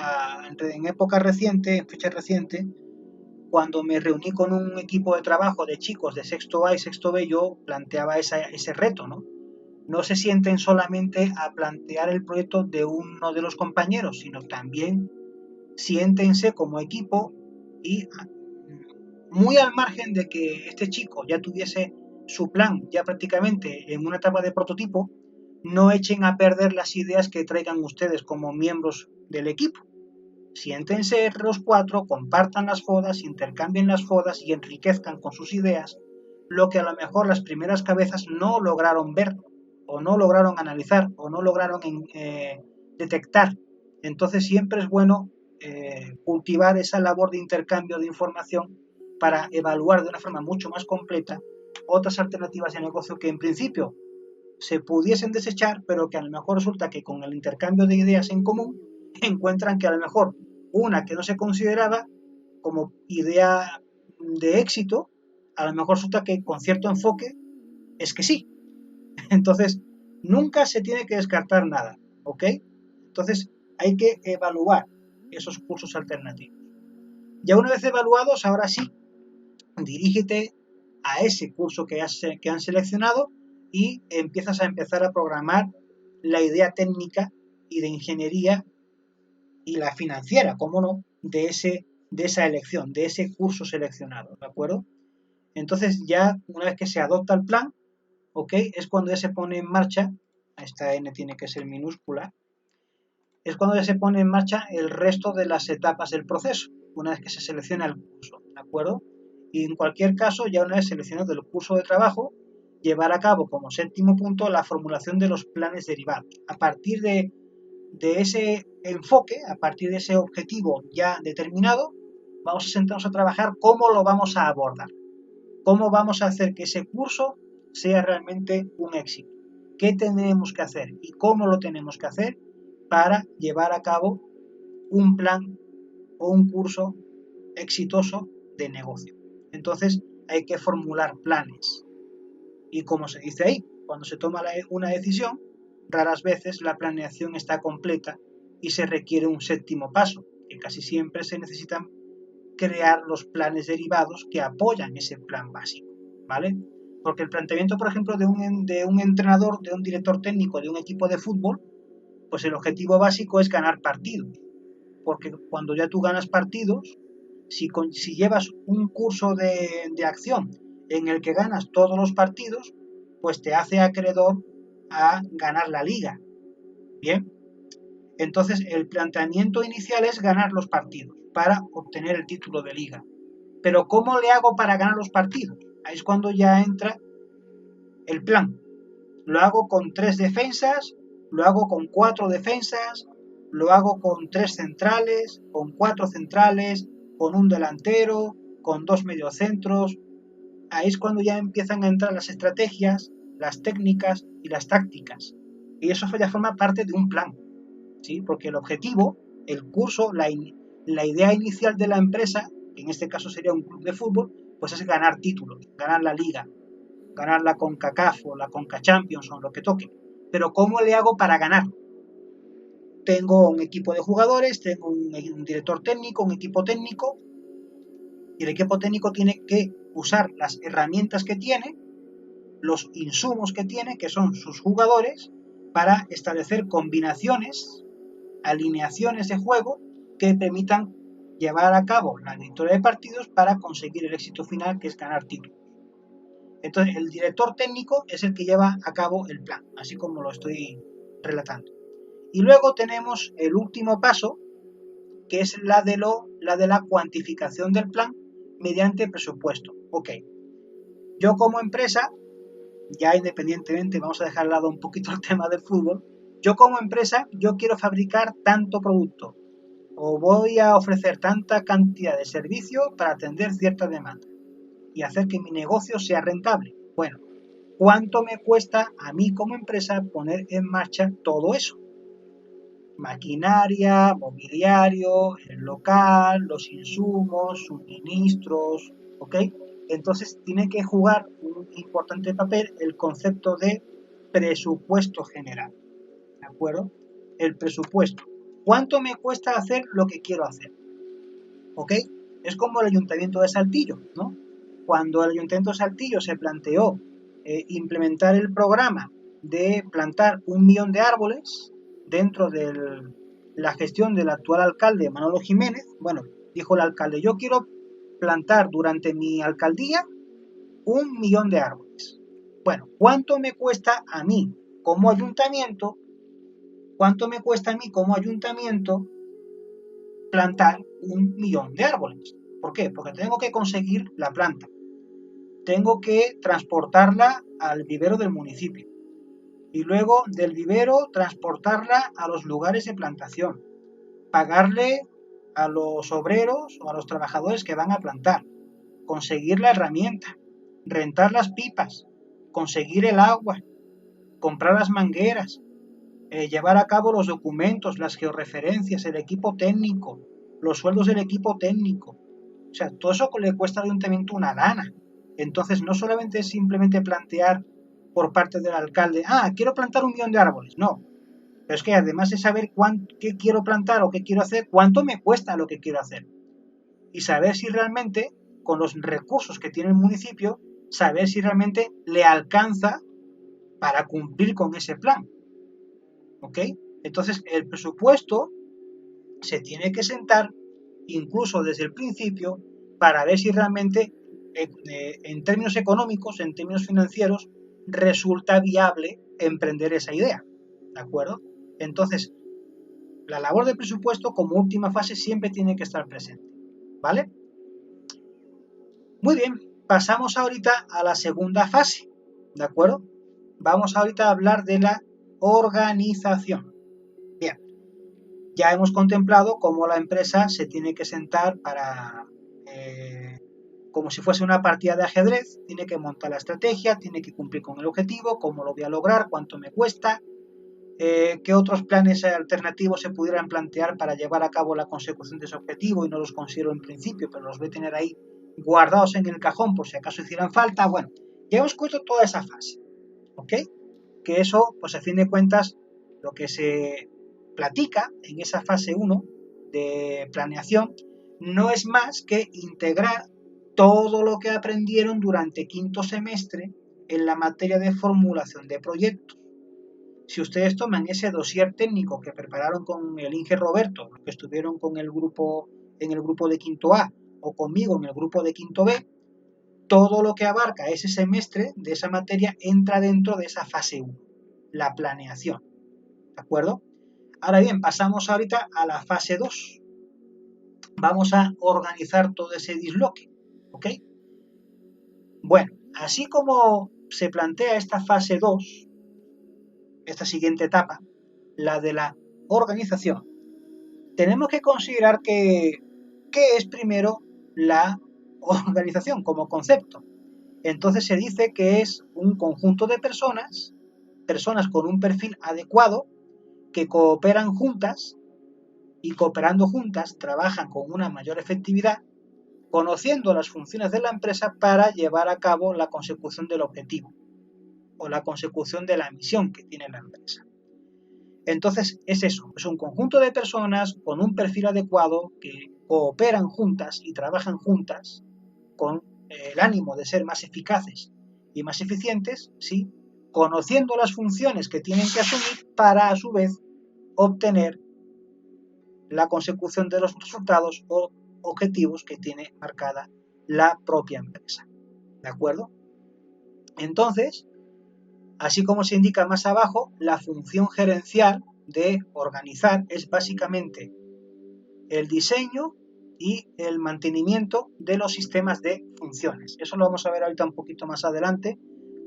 Speaker 1: época reciente, en fecha reciente, cuando me reuní con un equipo de trabajo de chicos de sexto A y sexto B, yo planteaba ese reto, ¿no? No se sienten solamente a plantear el proyecto de uno de los compañeros, sino también siéntense como equipo y muy al margen de que este chico ya tuviese su plan ya prácticamente en una etapa de prototipo, no echen a perder las ideas que traigan ustedes como miembros del equipo. Siéntense los 4, compartan las fodas, intercambien las fodas y enriquezcan con sus ideas lo que a lo mejor las primeras cabezas no lograron ver o no lograron analizar o no lograron detectar. Entonces siempre es bueno cultivar esa labor de intercambio de información para evaluar de una forma mucho más completa otras alternativas de negocio que en principio se pudiesen desechar, pero que a lo mejor resulta que con el intercambio de ideas en común encuentran que a lo mejor una que no se consideraba como idea de éxito, a lo mejor resulta que con cierto enfoque es que sí. Entonces, nunca se tiene que descartar nada, ¿ok? Entonces, hay que evaluar esos cursos alternativos. Ya una vez evaluados, ahora sí, dirígete a ese curso que han seleccionado y empezar a programar la idea técnica y de ingeniería y la financiera, cómo no, de esa elección, de ese curso seleccionado, ¿de acuerdo? Entonces ya una vez que se adopta el plan, ¿ok? Es cuando ya se pone en marcha, esta N tiene que ser minúscula, es cuando ya se pone en marcha el resto de las etapas del proceso, una vez que se selecciona el curso, ¿de acuerdo? Y en cualquier caso, ya una vez seleccionado el curso de trabajo, llevar a cabo como séptimo punto la formulación de los planes derivados. A partir de ese enfoque, a partir de ese objetivo ya determinado, vamos a sentarnos a trabajar cómo lo vamos a abordar, cómo vamos a hacer que ese curso sea realmente un éxito, qué tenemos que hacer y cómo lo tenemos que hacer para llevar a cabo un plan o un curso exitoso de negocio. Entonces hay que formular planes y como se dice ahí, cuando se toma una decisión, raras veces la planeación está completa y se requiere un séptimo paso, que casi siempre se necesitan crear los planes derivados que apoyan ese plan básico, ¿vale? Porque el planteamiento, por ejemplo, de un entrenador, de un director técnico de un equipo de fútbol, pues el objetivo básico es ganar partidos. Porque cuando ya tú ganas partidos, si llevas un curso de acción en el que ganas todos los partidos, pues te hace acreedor a ganar la liga. Bien, entonces el planteamiento inicial es ganar los partidos para obtener el título de liga. Pero ¿cómo le hago para ganar los partidos? Ahí es cuando ya entra el plan. Lo hago con 3 defensas, lo hago con 4 defensas, lo hago con 3 centrales, con 4 centrales, con un delantero, con 2 mediocentros. Ahí es cuando ya empiezan a entrar las estrategias, las técnicas y las tácticas. Y eso ya forma parte de un plan, ¿sí? Porque el objetivo, el curso, la idea inicial de la empresa, que en este caso sería un club de fútbol, pues es ganar títulos, ganar la liga, ganar la CONCACAF o la CONCACHAMPIONS o lo que toque. Pero ¿cómo le hago para ganar? Tengo un equipo de jugadores, tengo un director técnico, un equipo técnico, y el equipo técnico tiene que usar las herramientas que tiene, los insumos que tiene, que son sus jugadores, para establecer combinaciones, alineaciones de juego que permitan llevar a cabo la victoria de partidos para conseguir el éxito final, que es ganar títulos. Entonces, el director técnico es el que lleva a cabo el plan, así como lo estoy relatando. Y luego tenemos el último paso, que es la de la cuantificación del plan mediante presupuesto. Ok, yo como empresa, ya independientemente, vamos a dejar al lado un poquito el tema del fútbol, yo como empresa, yo quiero fabricar tanto producto o voy a ofrecer tanta cantidad de servicio para atender cierta demanda y hacer que mi negocio sea rentable. Bueno, ¿cuánto me cuesta a mí como empresa poner en marcha todo eso? Maquinaria, mobiliario, el local, los insumos, suministros, ¿ok? Entonces tiene que jugar un importante papel el concepto de presupuesto general, ¿de acuerdo? El presupuesto. ¿Cuánto me cuesta hacer lo que quiero hacer? ¿Ok? Es como el Ayuntamiento de Saltillo, ¿no? Cuando el Ayuntamiento de Saltillo se planteó implementar el programa de plantar 1 millón de árboles dentro de la gestión del actual alcalde Manolo Jiménez, bueno, dijo el alcalde, yo quiero plantar durante mi alcaldía 1 millón de árboles. Bueno, ¿cuánto me cuesta a mí como ayuntamiento? ¿Cuánto me cuesta a mí como ayuntamiento plantar 1 millón de árboles? ¿Por qué? Porque tengo que conseguir la planta, tengo que transportarla al vivero del municipio y luego del vivero transportarla a los lugares de plantación, pagarle a los obreros o a los trabajadores que van a plantar, conseguir la herramienta, rentar las pipas, conseguir el agua, comprar las mangueras, llevar a cabo los documentos, las georreferencias, el equipo técnico, los sueldos del equipo técnico. O sea, todo eso le cuesta al ayuntamiento una lana. Entonces, no solamente es simplemente plantear por parte del alcalde, quiero plantar 1 millón de árboles. No, pero es que además de saber qué quiero plantar o qué quiero hacer, cuánto me cuesta lo que quiero hacer. y saber si realmente, con los recursos que tiene el municipio, saber si realmente le alcanza para cumplir con ese plan. ¿Ok? Entonces, el presupuesto se tiene que sentar incluso desde el principio para ver si realmente en términos económicos, en términos financieros, resulta viable emprender esa idea. ¿De acuerdo? Entonces, la labor del presupuesto como última fase siempre tiene que estar presente. ¿Vale? Muy bien, pasamos ahorita a la segunda fase. ¿De acuerdo? Vamos ahorita a hablar de la organización. Bien, ya hemos contemplado cómo la empresa se tiene que sentar para, como si fuese una partida de ajedrez, tiene que montar la estrategia, tiene que cumplir con el objetivo, cómo lo voy a lograr, cuánto me cuesta, qué otros planes alternativos se pudieran plantear para llevar a cabo la consecución de ese objetivo y no los considero en principio, pero los voy a tener ahí guardados en el cajón por si acaso hicieran falta. Bueno, ya hemos cubierto toda esa fase, ¿ok? Que eso, pues a fin de cuentas, lo que se platica en esa fase 1 de planeación no es más que integrar todo lo que aprendieron durante quinto semestre en la materia de formulación de proyectos. Si ustedes toman ese dossier técnico que prepararon con el Inge Roberto, los que estuvieron con el grupo en el grupo de quinto A o conmigo en el grupo de quinto B, todo lo que abarca ese semestre de esa materia entra dentro de esa fase 1, la planeación. ¿De acuerdo? Ahora bien, pasamos ahorita a la fase 2. Vamos a organizar todo ese disloque. ¿Ok? Bueno, así como se plantea esta fase 2, esta siguiente etapa, la de la organización, tenemos que considerar que ¿qué es primero la organización como concepto? Entonces se dice que es un conjunto de personas con un perfil adecuado que cooperan juntas y cooperando juntas trabajan con una mayor efectividad, conociendo las funciones de la empresa para llevar a cabo la consecución del objetivo o la consecución de la misión que tiene la empresa. Entonces es eso, es un conjunto de personas con un perfil adecuado que cooperan juntas y trabajan juntas con el ánimo de ser más eficaces y más eficientes, ¿sí? Conociendo las funciones que tienen que asumir para a su vez obtener la consecución de los resultados o objetivos que tiene marcada la propia empresa. ¿De acuerdo? Entonces, así como se indica más abajo, la función gerencial de organizar es básicamente el diseño y el mantenimiento de los sistemas de funciones. Eso lo vamos a ver ahorita un poquito más adelante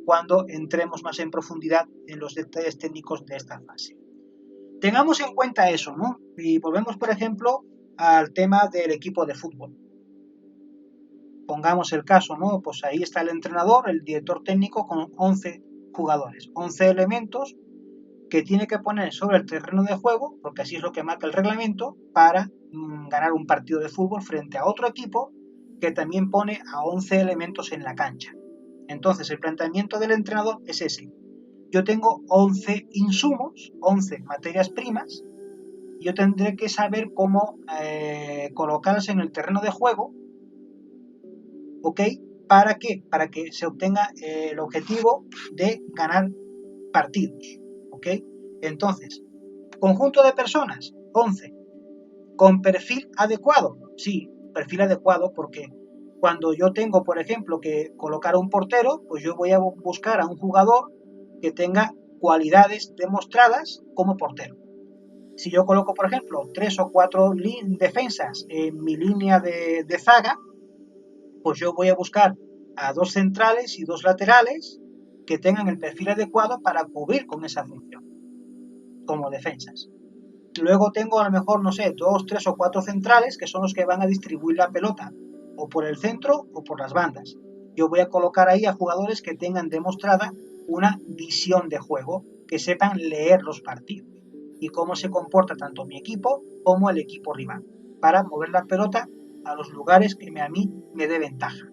Speaker 1: cuando entremos más en profundidad en los detalles técnicos de esta fase. Tengamos en cuenta eso, ¿no? Y volvemos, por ejemplo, al tema del equipo de fútbol. Pongamos el caso, ¿no? Pues ahí está el entrenador, el director técnico con 11 jugadores, 11 elementos que tiene que poner sobre el terreno de juego, porque así es lo que marca el reglamento, para ganar un partido de fútbol frente a otro equipo que también pone a 11 elementos en la cancha. Entonces el planteamiento del entrenador es ese. Yo tengo 11 insumos, 11 materias primas, y yo tendré que saber cómo colocarlas en el terreno de juego, ¿ok? ¿Para qué? Para que se obtenga el objetivo de ganar partidos, ¿ok? Entonces, conjunto de personas, 11. Con perfil adecuado, sí, perfil adecuado porque cuando yo tengo, por ejemplo, que colocar a un portero, pues yo voy a buscar a un jugador que tenga cualidades demostradas como portero. Si yo coloco, por ejemplo, 3 o 4 defensas en mi línea de zaga, pues yo voy a buscar a 2 centrales y 2 laterales que tengan el perfil adecuado para cubrir con esa función, como defensas. Luego tengo a lo mejor, no sé, 2, 3 o 4 centrales que son los que van a distribuir la pelota, o por el centro o por las bandas. Yo voy a colocar ahí a jugadores que tengan demostrada una visión de juego, que sepan leer los partidos y cómo se comporta tanto mi equipo como el equipo rival, para mover la pelota a los lugares que a mí me dé ventaja.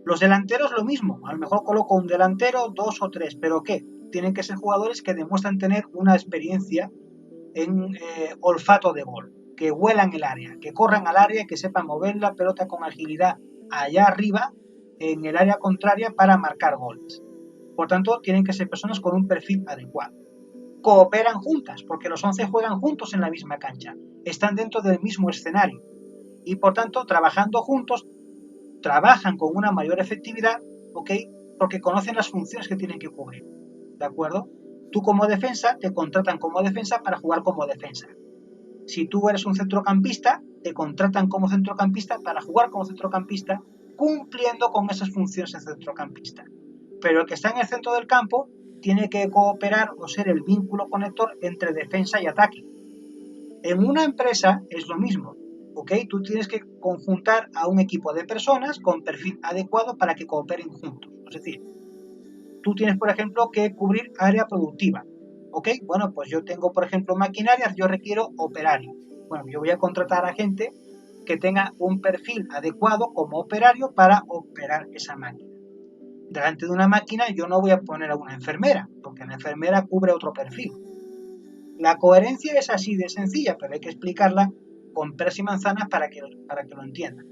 Speaker 1: Los delanteros lo mismo, a lo mejor coloco un delantero, 2 o 3, pero ¿qué? Tienen que ser jugadores que demuestran tener una experiencia en olfato de gol, que huelan el área, que corran al área y que sepan mover la pelota con agilidad allá arriba, en el área contraria, para marcar goles. Por tanto, tienen que ser personas con un perfil adecuado. Cooperan juntas, porque los 11 juegan juntos en la misma cancha, están dentro del mismo escenario y por tanto, trabajando juntos, trabajan con una mayor efectividad, ¿ok? Porque conocen las funciones que tienen que cubrir, ¿de acuerdo? Tú como defensa, te contratan como defensa para jugar como defensa. Si tú eres un centrocampista, te contratan como centrocampista para jugar como centrocampista, cumpliendo con esas funciones de centrocampista. Pero el que está en el centro del campo tiene que cooperar o ser el vínculo conector entre defensa y ataque. En una empresa es lo mismo, ¿ok? Tú tienes que conjuntar a un equipo de personas con perfil adecuado para que cooperen juntos. Es decir, tú tienes, por ejemplo, que cubrir área productiva, ¿ok? Bueno, pues yo tengo, por ejemplo, maquinarias, yo requiero operario. Bueno, yo voy a contratar a gente que tenga un perfil adecuado como operario para operar esa máquina. Delante de una máquina yo no voy a poner a una enfermera, porque la enfermera cubre otro perfil. La coherencia es así de sencilla, pero hay que explicarla con peras y manzanas para que lo entiendan.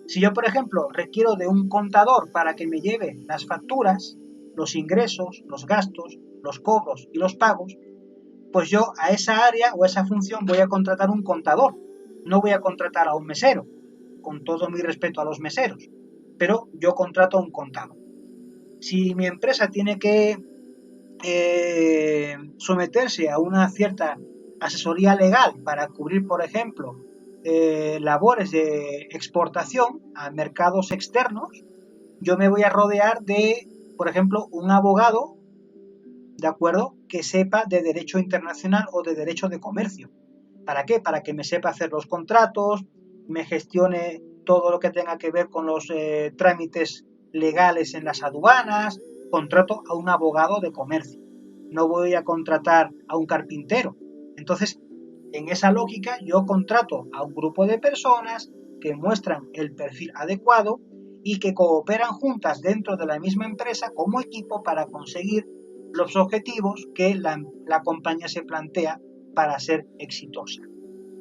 Speaker 1: Si yo, por ejemplo, requiero de un contador para que me lleve las facturas, los ingresos, los gastos, los cobros y los pagos, pues yo a esa área o a esa función voy a contratar un contador. No voy a contratar a un mesero, con todo mi respeto a los meseros, pero yo contrato a un contador. Si mi empresa tiene que someterse a una cierta asesoría legal para cubrir, por ejemplo, labores de exportación a mercados externos, yo me voy a rodear de, por ejemplo, un abogado, ¿de acuerdo?, que sepa de derecho internacional o de derecho de comercio. ¿Para qué? Para que me sepa hacer los contratos, me gestione todo lo que tenga que ver con los trámites legales en las aduanas. Contrato a un abogado de comercio. No voy a contratar a un carpintero. Entonces, en esa lógica, yo contrato a un grupo de personas que muestran el perfil adecuado y que cooperan juntas dentro de la misma empresa como equipo para conseguir los objetivos que la compañía se plantea para ser exitosa.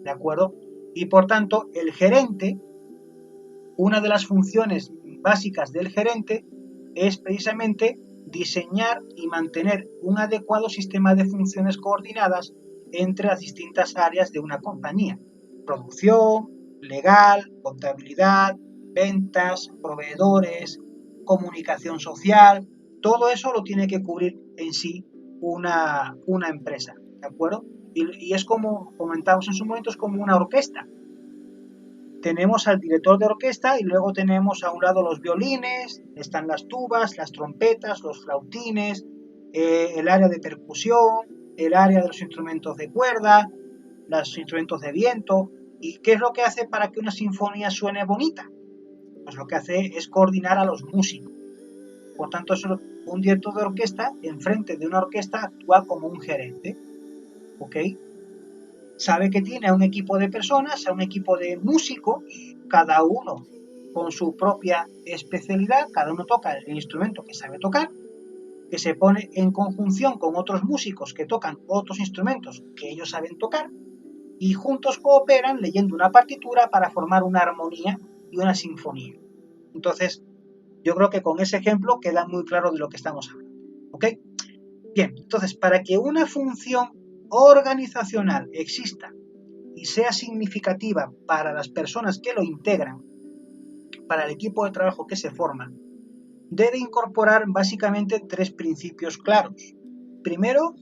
Speaker 1: ¿De acuerdo? Y por tanto, el gerente, una de las funciones básicas del gerente es precisamente diseñar y mantener un adecuado sistema de funciones coordinadas entre las distintas áreas de una compañía. Producción, legal, contabilidad, ventas, proveedores, comunicación social, todo eso lo tiene que cubrir en sí una empresa, ¿de acuerdo? Y es como comentamos en su momento, es como una orquesta. Tenemos al director de orquesta y luego tenemos a un lado los violines, están las tubas, las trompetas, los flautines, el área de percusión, el área de los instrumentos de cuerda, los instrumentos de viento. ¿Y qué es lo que hace para que una sinfonía suene bonita? Pues lo que hace es coordinar a los músicos. Por tanto, un director de orquesta, enfrente de una orquesta, actúa como un gerente. ¿Ok? Sabe que tiene a un equipo de personas, a un equipo de músicos, cada uno con su propia especialidad, cada uno toca el instrumento que sabe tocar, que se pone en conjunción con otros músicos que tocan otros instrumentos que ellos saben tocar, y juntos cooperan leyendo una partitura para formar una armonía y una sinfonía. Entonces, yo creo que con ese ejemplo queda muy claro de lo que estamos hablando. ¿Ok? Bien, entonces, para que una función organizacional exista y sea significativa para las personas que lo integran, para el equipo de trabajo que se forma, debe incorporar básicamente 3 principios claros. Primero,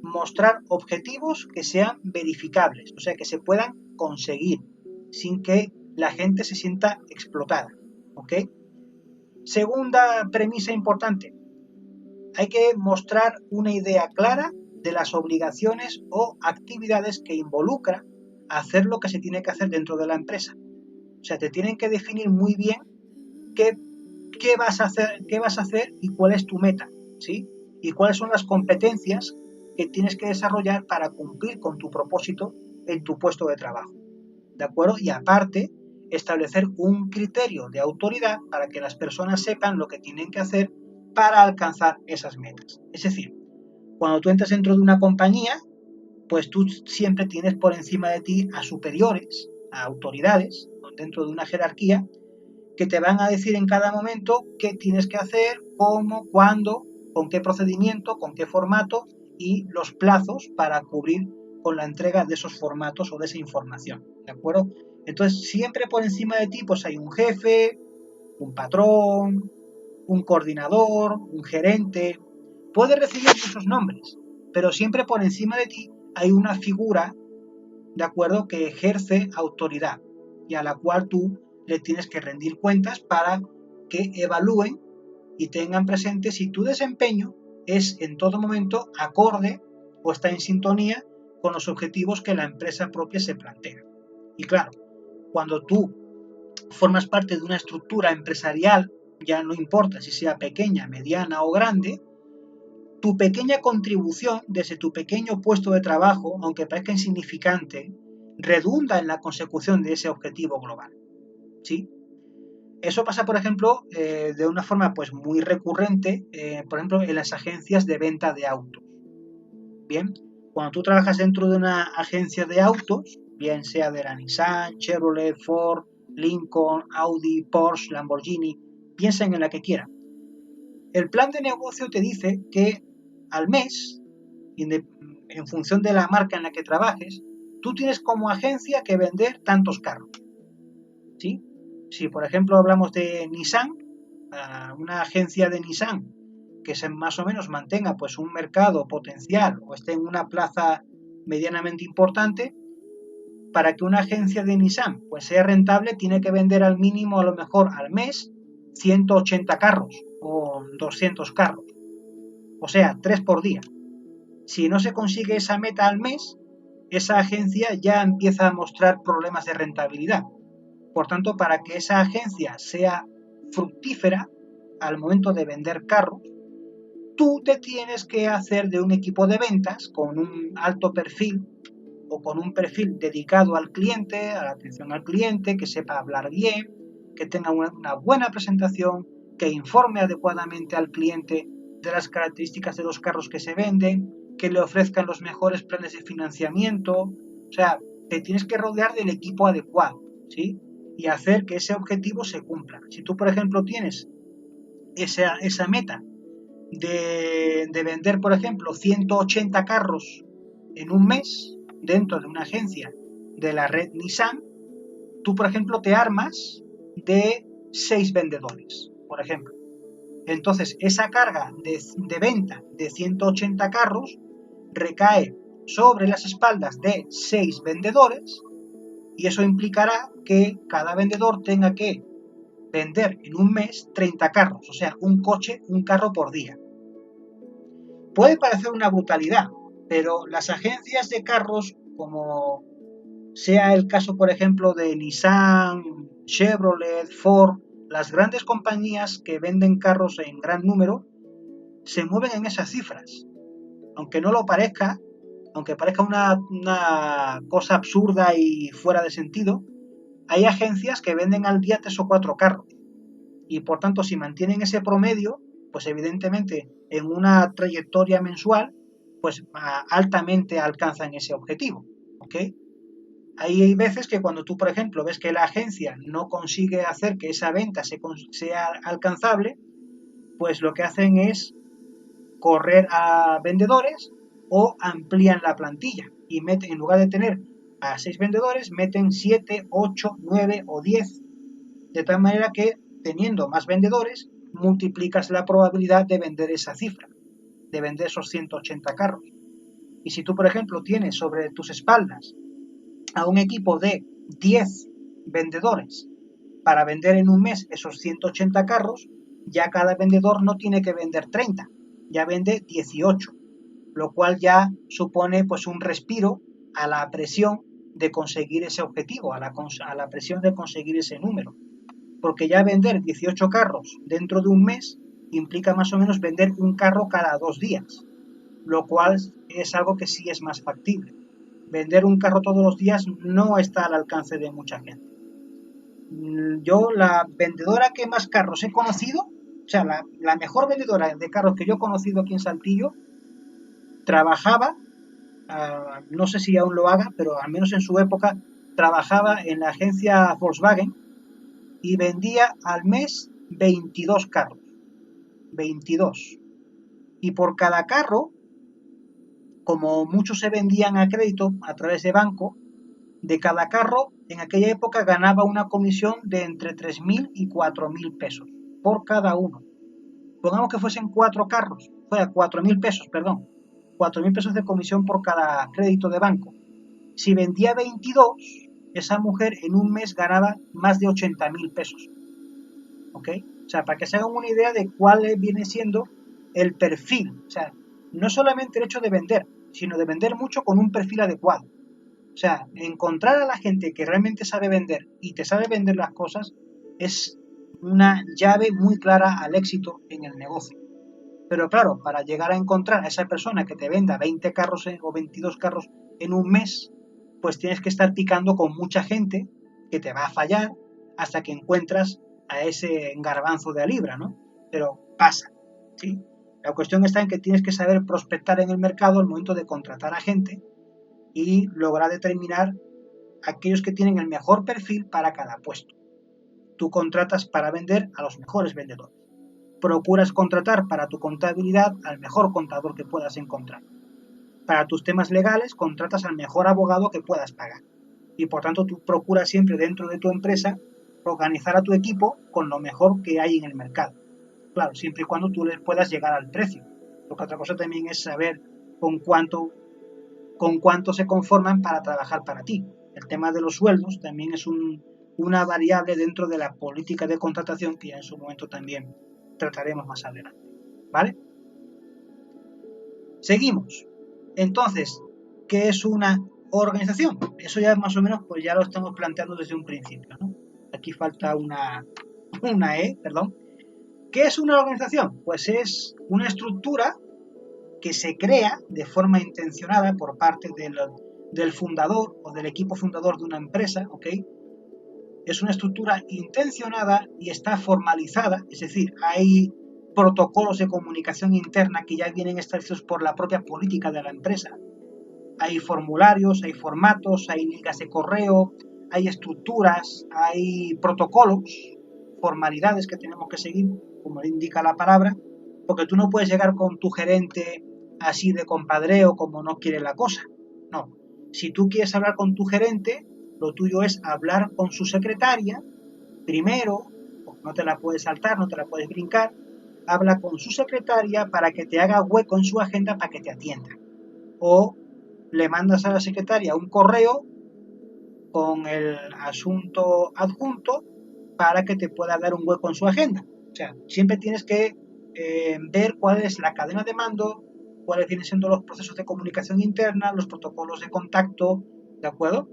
Speaker 1: mostrar objetivos que sean verificables, o sea, que se puedan conseguir sin que la gente se sienta explotada. ¿Ok? Segunda premisa importante, hay que mostrar una idea clara de las obligaciones o actividades que involucra hacer lo que se tiene que hacer dentro de la empresa. O sea, te tienen que definir muy bien qué vas a hacer y cuál es tu meta, ¿sí? Y cuáles son las competencias que tienes que desarrollar para cumplir con tu propósito en tu puesto de trabajo, ¿de acuerdo? Y aparte, establecer un criterio de autoridad para que las personas sepan lo que tienen que hacer para alcanzar esas metas. Es decir, cuando tú entras dentro de una compañía, pues tú siempre tienes por encima de ti a superiores, a autoridades, dentro de una jerarquía, que te van a decir en cada momento qué tienes que hacer, cómo, cuándo, con qué procedimiento, con qué formato y los plazos para cubrir con la entrega de esos formatos o de esa información, ¿de acuerdo? Entonces, siempre por encima de ti pues hay un jefe, un patrón, un coordinador, un gerente. Puedes recibir muchos nombres, pero siempre por encima de ti hay una figura, ¿de acuerdo?, que ejerce autoridad y a la cual tú le tienes que rendir cuentas para que evalúen y tengan presente si tu desempeño es en todo momento acorde o está en sintonía con los objetivos que la empresa propia se plantea. Y claro, cuando tú formas parte de una estructura empresarial, ya no importa si sea pequeña, mediana o grande, tu pequeña contribución desde tu pequeño puesto de trabajo, aunque parezca insignificante, redunda en la consecución de ese objetivo global, ¿sí? Eso pasa, por ejemplo, de una forma pues muy recurrente, por ejemplo, en las agencias de venta de autos. Bien, cuando tú trabajas dentro de una agencia de autos, bien sea de la Nissan, Chevrolet, Ford, Lincoln, Audi, Porsche, Lamborghini, piensen en la que quieran. El plan de negocio te dice que al mes, en función de la marca en la que trabajes, tú tienes como agencia que vender tantos carros, ¿sí? Si por ejemplo hablamos de Nissan, una agencia de Nissan que más o menos mantenga pues un mercado potencial o esté en una plaza medianamente importante, para que una agencia de Nissan pues sea rentable tiene que vender al mínimo, a lo mejor al mes, 180 carros o 200 carros, o sea, 3 por día. Si no se consigue esa meta al mes, esa agencia ya empieza a mostrar problemas de rentabilidad. Por tanto, para que esa agencia sea fructífera al momento de vender carros, tú te tienes que hacer de un equipo de ventas con un alto perfil o con un perfil dedicado al cliente, a la atención al cliente, que sepa hablar bien, que tenga una buena presentación, que informe adecuadamente al cliente de las características de los carros que se venden, que le ofrezcan los mejores planes de financiamiento. O sea, te tienes que rodear del equipo adecuado, ¿sí? Y hacer que ese objetivo se cumpla. Si tú, por ejemplo, tienes esa meta de vender, por ejemplo, 180 carros en un mes dentro de una agencia de la red Nissan, tú, por ejemplo, te armas de 6 vendedores, por ejemplo. Entonces, esa carga de venta de 180 carros recae sobre las espaldas de 6 vendedores y eso implicará que cada vendedor tenga que vender en un mes 30 carros, o sea, un carro por día. Puede parecer una brutalidad, pero las agencias de carros, como sea el caso, por ejemplo, de Nissan, Chevrolet, Ford, las grandes compañías que venden carros en gran número, se mueven en esas cifras. Aunque no lo parezca, aunque parezca una cosa absurda y fuera de sentido, hay agencias que venden al día 3 o 4 carros. Y por tanto, si mantienen ese promedio, pues evidentemente en una trayectoria mensual, pues altamente alcanzan ese objetivo, ¿ok? Hay veces que cuando tú, por ejemplo, ves que la agencia no consigue hacer que esa venta sea alcanzable, pues lo que hacen es correr a vendedores o amplían la plantilla y meten, en lugar de tener a 6 vendedores, meten 7, 8, 9 o 10, de tal manera que teniendo más vendedores multiplicas la probabilidad de vender esa cifra, de vender esos 180 carros. Y si tú, por ejemplo, tienes sobre tus espaldas a un equipo de 10 vendedores para vender en un mes esos 180 carros, ya cada vendedor no tiene que vender 30, ya vende 18, lo cual ya supone pues un respiro a la presión de conseguir ese objetivo, a la presión de conseguir ese número. Porque ya vender 18 carros dentro de un mes implica más o menos vender un carro cada 2 días, lo cual es algo que sí es más factible. Vender un carro todos los días no está al alcance de mucha gente. Yo, la vendedora que más carros he conocido, o sea, la mejor vendedora de carros que yo he conocido aquí en Saltillo, trabajaba no sé si aún lo haga, pero al menos en su época trabajaba en la agencia Volkswagen y vendía al mes 22 carros. 22. Y por cada carro, como muchos se vendían a crédito a través de banco, de cada carro en aquella época ganaba una comisión de entre 3.000 y 4.000 pesos por cada uno. Pongamos que fuesen 4 carros, fuera 4.000 pesos, perdón, 4.000 pesos de comisión por cada crédito de banco. Si vendía 22, esa mujer en un mes ganaba más de 80.000 pesos. ¿Ok? O sea, para que se hagan una idea de cuál viene siendo el perfil. O sea, no solamente el hecho de vender, sino de vender mucho con un perfil adecuado. O sea, encontrar a la gente que realmente sabe vender y te sabe vender las cosas es una llave muy clara al éxito en el negocio. Pero claro, para llegar a encontrar a esa persona que te venda 20 carros o 22 carros en un mes, pues tienes que estar picando con mucha gente que te va a fallar hasta que encuentras a ese garbanzo de a libra, ¿no? Pero pasa, ¿sí? La cuestión está en que tienes que saber prospectar en el mercado al momento de contratar a gente y lograr determinar aquellos que tienen el mejor perfil para cada puesto. Tú contratas para vender a los mejores vendedores. Procuras contratar para tu contabilidad al mejor contador que puedas encontrar. Para tus temas legales, contratas al mejor abogado que puedas pagar. Y por tanto, tú procuras siempre dentro de tu empresa organizar a tu equipo con lo mejor que hay en el mercado. Claro, siempre y cuando tú les puedas llegar al precio. Porque otra cosa también es saber con cuánto se conforman para trabajar para ti. El tema de los sueldos también es una variable dentro de la política de contratación que ya en su momento también trataremos más adelante. ¿Vale? Seguimos. Entonces, ¿qué es una organización? Eso ya más o menos pues ya lo estamos planteando desde un principio, ¿no? Aquí falta una E, perdón. ¿Qué es una organización? Pues es una estructura que se crea de forma intencionada por parte del fundador o del equipo fundador de una empresa, ¿ok? Es una estructura intencionada y está formalizada, es decir, hay protocolos de comunicación interna que ya vienen establecidos por la propia política de la empresa. Hay formularios, hay formatos, hay ligas de correo, hay estructuras, hay protocolos, formalidades que tenemos que seguir, como indica la palabra, porque tú no puedes llegar con tu gerente así de compadreo como no quiere la cosa. No, si tú quieres hablar con tu gerente, lo tuyo es hablar con su secretaria primero, no te la puedes saltar, no te la puedes brincar, habla con su secretaria para que te haga hueco en su agenda para que te atienda. O le mandas a la secretaria un correo con el asunto adjunto para que te pueda dar un hueco en su agenda. O sea, siempre tienes que ver cuál es la cadena de mando, cuáles vienen siendo los procesos de comunicación interna, los protocolos de contacto, ¿de acuerdo?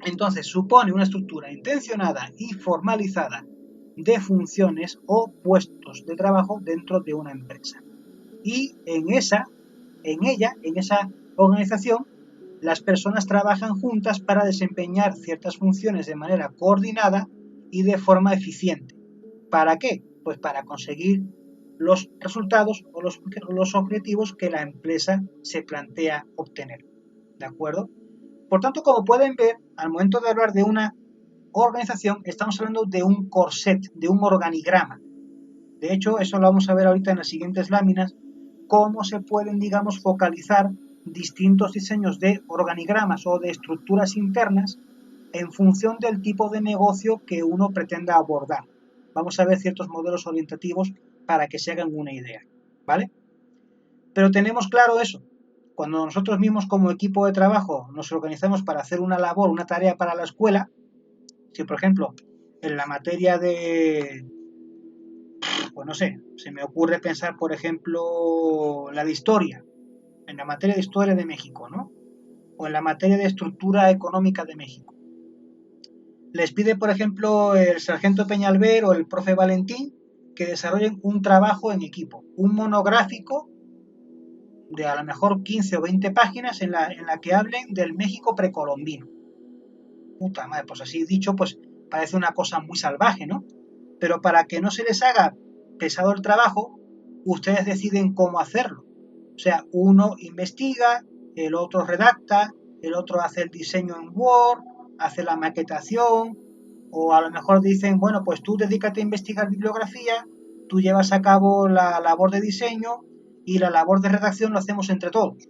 Speaker 1: Entonces, supone una estructura intencionada y formalizada de funciones o puestos de trabajo dentro de una empresa. Y en esa organización, las personas trabajan juntas para desempeñar ciertas funciones de manera coordinada y de forma eficiente. ¿Para qué? Pues para conseguir los resultados o los objetivos que la empresa se plantea obtener. ¿De acuerdo? Por tanto, como pueden ver, al momento de hablar de una organización, estamos hablando de un corset, de un organigrama. De hecho, eso lo vamos a ver ahorita en las siguientes láminas, cómo se pueden, digamos, focalizar distintos diseños de organigramas o de estructuras internas en función del tipo de negocio que uno pretenda abordar. Vamos a ver ciertos modelos orientativos para que se hagan una idea, ¿vale? Pero tenemos claro eso. Cuando nosotros mismos como equipo de trabajo nos organizamos para hacer una labor, una tarea para la escuela, si por ejemplo en la materia de, pues no sé, se me ocurre pensar por ejemplo la de historia, en la materia de historia de México, ¿no? O en la materia de estructura económica de México. Les pide, por ejemplo, el sargento Peñalver o el profe Valentín que desarrollen un trabajo en equipo, un monográfico de a lo mejor 15 o 20 páginas en la que hablen del México precolombino. Puta madre, pues así dicho, pues parece una cosa muy salvaje, ¿no? Pero para que no se les haga pesado el trabajo, ustedes deciden cómo hacerlo. O sea, uno investiga, el otro redacta, el otro hace el diseño en Word, hace la maquetación, o a lo mejor dicen, bueno, pues tú dedícate a investigar bibliografía, tú llevas a cabo la labor de diseño y la labor de redacción lo hacemos entre todos.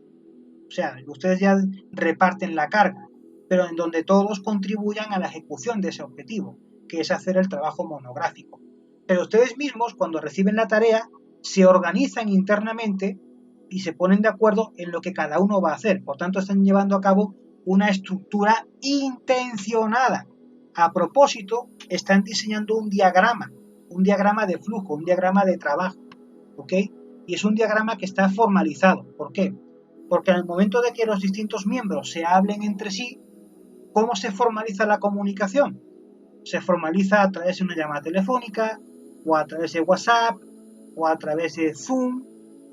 Speaker 1: O sea, ustedes ya reparten la carga, pero en donde todos contribuyan a la ejecución de ese objetivo, que es hacer el trabajo monográfico. Pero ustedes mismos, cuando reciben la tarea, se organizan internamente y se ponen de acuerdo en lo que cada uno va a hacer. Por tanto, están llevando a cabo una estructura intencionada. A propósito, están diseñando un diagrama de flujo, un diagrama de trabajo, ¿ok? Y es un diagrama que está formalizado. ¿Por qué? Porque en el momento de que los distintos miembros se hablen entre sí, ¿cómo se formaliza la comunicación? Se formaliza a través de una llamada telefónica, o a través de WhatsApp, o a través de Zoom,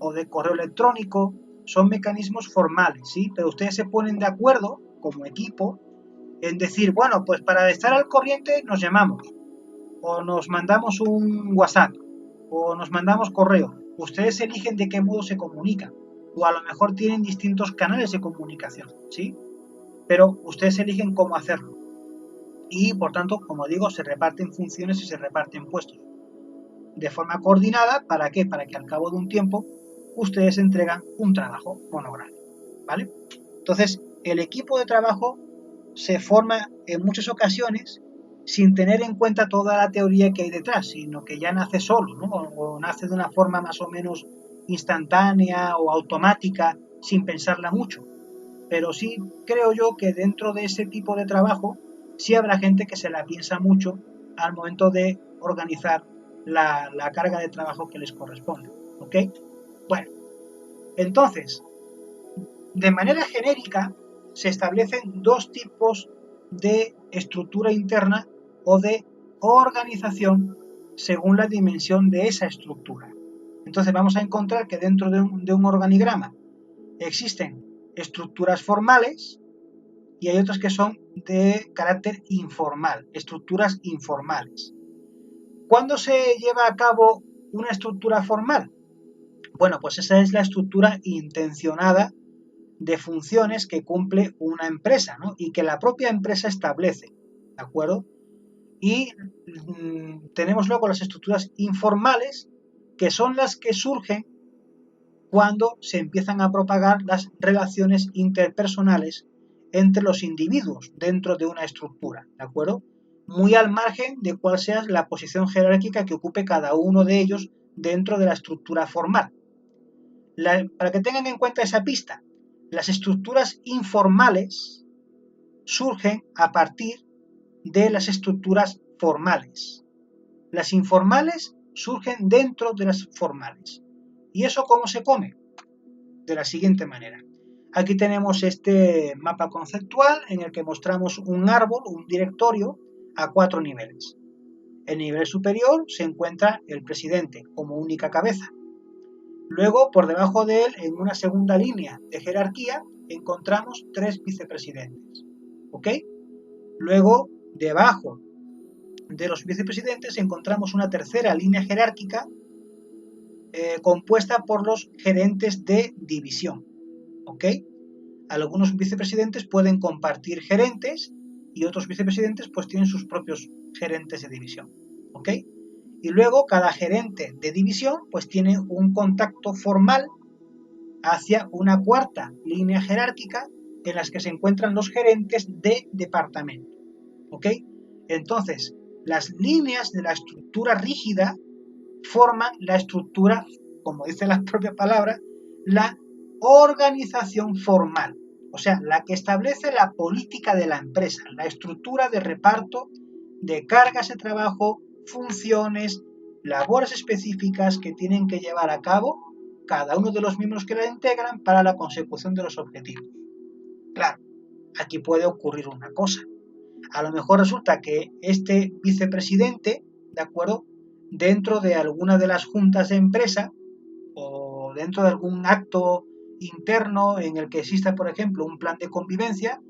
Speaker 1: o de correo electrónico. Son mecanismos formales, ¿sí? Pero ustedes se ponen de acuerdo, como equipo, en decir, bueno, pues para estar al corriente nos llamamos, o nos mandamos un WhatsApp, o nos mandamos correo. Ustedes eligen de qué modo se comunican, o a lo mejor tienen distintos canales de comunicación, ¿sí? Pero ustedes eligen cómo hacerlo. Y por tanto, como digo, se reparten funciones y se reparten puestos de forma coordinada. ¿Para qué? Para que al cabo de un tiempo ustedes entregan un trabajo monográfico, ¿vale? Entonces, el equipo de trabajo se forma en muchas ocasiones sin tener en cuenta toda la teoría que hay detrás, sino que ya nace solo, ¿no? O nace de una forma más o menos instantánea o automática, sin pensarla mucho. Pero sí creo yo que dentro de ese tipo de trabajo sí habrá gente que se la piensa mucho al momento de organizar la carga de trabajo que les corresponde, ¿ok? Bueno, entonces, de manera genérica, se establecen dos tipos de estructura interna o de organización según la dimensión de esa estructura. Entonces vamos a encontrar que dentro de un organigrama existen estructuras formales y hay otras que son de carácter informal, estructuras informales. ¿Cuándo se lleva a cabo una estructura formal? Bueno, pues esa es la estructura intencionada de funciones que cumple una empresa, ¿no? Y que la propia empresa establece, ¿de acuerdo? Y tenemos luego las estructuras informales, que son las que surgen cuando se empiezan a propagar las relaciones interpersonales entre los individuos dentro de una estructura, ¿de acuerdo? Muy al margen de cuál sea la posición jerárquica que ocupe cada uno de ellos dentro de la estructura formal. Para que tengan en cuenta esa pista, las estructuras informales surgen a partir de las estructuras formales. Las informales surgen dentro de las formales. ¿Y eso cómo se come? De la siguiente manera. Aquí tenemos este mapa conceptual en el que mostramos un árbol, un directorio, a 4 niveles. El nivel superior se encuentra el presidente como única cabeza. Luego, por debajo de él, en una segunda línea de jerarquía, encontramos 3 vicepresidentes. ¿Ok? Luego, debajo de los vicepresidentes, encontramos una tercera línea jerárquica compuesta por los gerentes de división. ¿Ok? Algunos vicepresidentes pueden compartir gerentes y otros vicepresidentes pues tienen sus propios gerentes de división. ¿Ok? Y luego cada gerente de división pues tiene un contacto formal hacia una cuarta línea jerárquica en las que se encuentran los gerentes de departamento. ¿Ok? Entonces, las líneas de la estructura rígida forman la estructura, como dice la propia palabra, la organización formal, o sea, la que establece la política de la empresa, la estructura de reparto de cargas de trabajo, funciones, labores específicas que tienen que llevar a cabo cada uno de los miembros que la integran para la consecución de los objetivos. Claro, aquí puede ocurrir una cosa. A lo mejor resulta que este vicepresidente, ¿de acuerdo?, dentro de alguna de las juntas de empresa o dentro de algún acto interno en el que exista, por ejemplo, un plan de convivencia,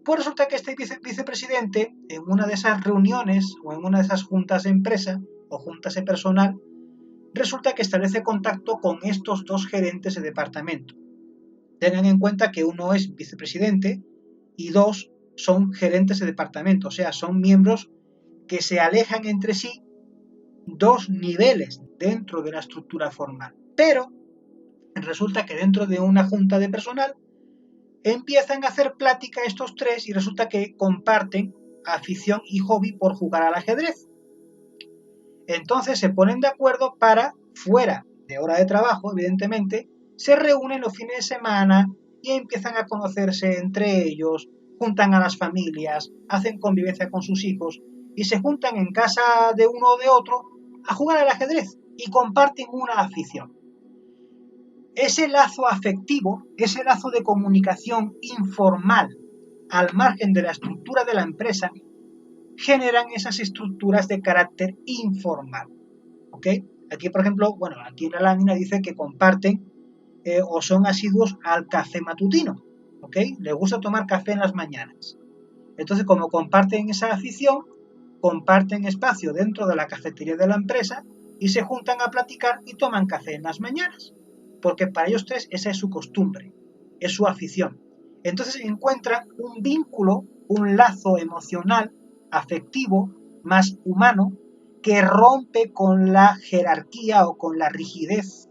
Speaker 1: pues resulta que este vicepresidente en una de esas reuniones o en una de esas juntas de empresa o juntas de personal, resulta que establece contacto con estos dos gerentes de departamento. Tengan en cuenta que uno es vicepresidente y dos son gerentes de departamento, o sea, son miembros que se alejan entre sí dos niveles dentro de la estructura formal. Pero resulta que dentro de una junta de personal empiezan a hacer plática estos tres y resulta que comparten afición y hobby por jugar al ajedrez. Entonces se ponen de acuerdo para, fuera de hora de trabajo, evidentemente, se reúnen los fines de semana y empiezan a conocerse entre ellos, juntan a las familias, hacen convivencia con sus hijos y se juntan en casa de uno o de otro a jugar al ajedrez y comparten una afición. Ese lazo afectivo, ese lazo de comunicación informal al margen de la estructura de la empresa, generan esas estructuras de carácter informal. ¿Ok? Aquí, por ejemplo, bueno, aquí en la lámina dice que comparten o son asiduos al café matutino. ¿Ok? Les gusta tomar café en las mañanas. Entonces, como comparten esa afición, comparten espacio dentro de la cafetería de la empresa y se juntan a platicar y toman café en las mañanas. Porque para ellos tres esa es su costumbre, es su afición. Entonces encuentran un vínculo, un lazo emocional, afectivo, más humano, que rompe con la jerarquía o con la rigidez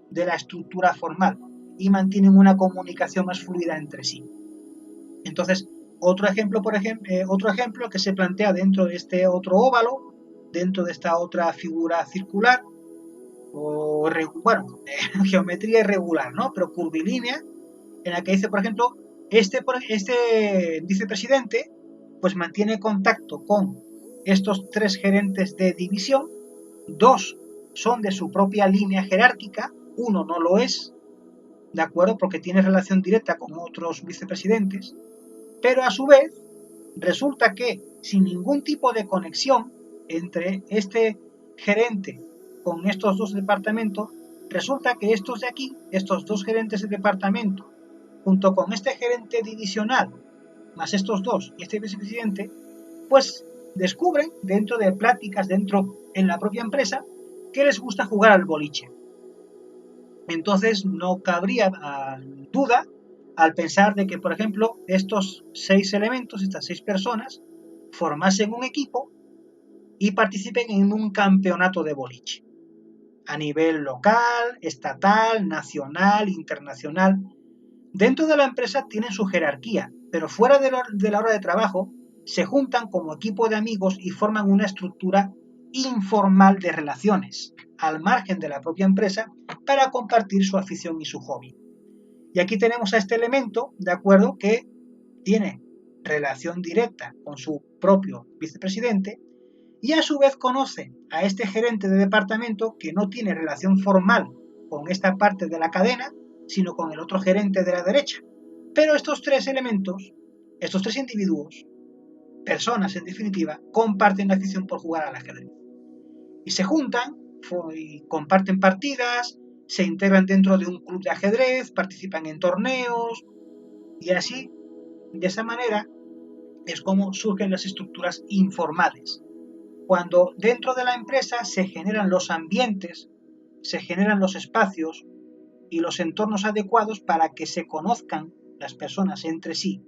Speaker 1: de la estructura formal y mantienen una comunicación más fluida entre sí. Entonces, otro ejemplo que se plantea dentro de este otro óvalo, dentro de esta otra figura circular, o bueno, geometría irregular, ¿no? Pero curvilínea, en la que dice, por ejemplo, este vicepresidente pues mantiene contacto con estos tres gerentes de división, dos son de su propia línea jerárquica, uno no lo es, ¿de acuerdo? Porque tiene relación directa con otros vicepresidentes, pero a su vez resulta que sin ningún tipo de conexión entre este gerente con estos dos departamentos, resulta que estos de aquí, estos dos gerentes de departamento, junto con este gerente divisional, más estos dos y este vicepresidente, pues descubren dentro de pláticas dentro en la propia empresa que les gusta jugar al boliche. Entonces no cabría duda al pensar de que, por ejemplo, estos 6 elementos, estas 6 personas, formasen un equipo y participen en un campeonato de boliche a nivel local, estatal, nacional, internacional. Dentro de la empresa tienen su jerarquía, pero fuera de la hora de trabajo se juntan como equipo de amigos y forman una estructura informal de relaciones al margen de la propia empresa para compartir su afición y su hobby. Y aquí tenemos a este elemento, ¿de acuerdo?, que tiene relación directa con su propio vicepresidente y a su vez conoce a este gerente de departamento que no tiene relación formal con esta parte de la cadena, sino con el otro gerente de la derecha. Pero estos tres elementos, estos tres individuos, personas en definitiva, comparten la afición por jugar al ajedrez. Y se juntan y comparten partidas, se integran dentro de un club de ajedrez, participan en torneos y así, de esa manera, es como surgen las estructuras informales. Cuando dentro de la empresa se generan los ambientes, se generan los espacios y los entornos adecuados para que se conozcan las personas entre sí,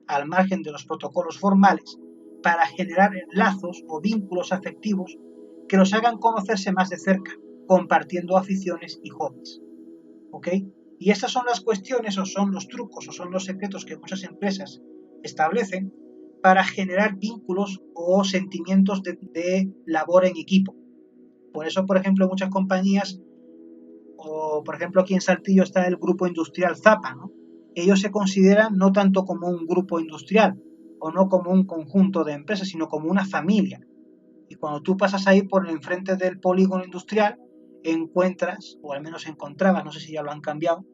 Speaker 1: al margen de los protocolos formales, para generar lazos o vínculos afectivos que los hagan conocerse más de cerca, compartiendo aficiones y hobbies. ¿Ok? Y estas son las cuestiones, o son los trucos, o son los secretos que muchas empresas establecen para generar vínculos o sentimientos de labor en equipo. Por eso, por ejemplo, muchas compañías, o por ejemplo aquí en Saltillo está el grupo industrial Zapa, ¿no? Ellos se consideran no tanto como un grupo industrial o no como un conjunto de empresas, sino como una familia. Y cuando tú pasas ahí por enfrente del polígono industrial, encuentras, o al menos encontrabas, no sé si ya lo han cambiado,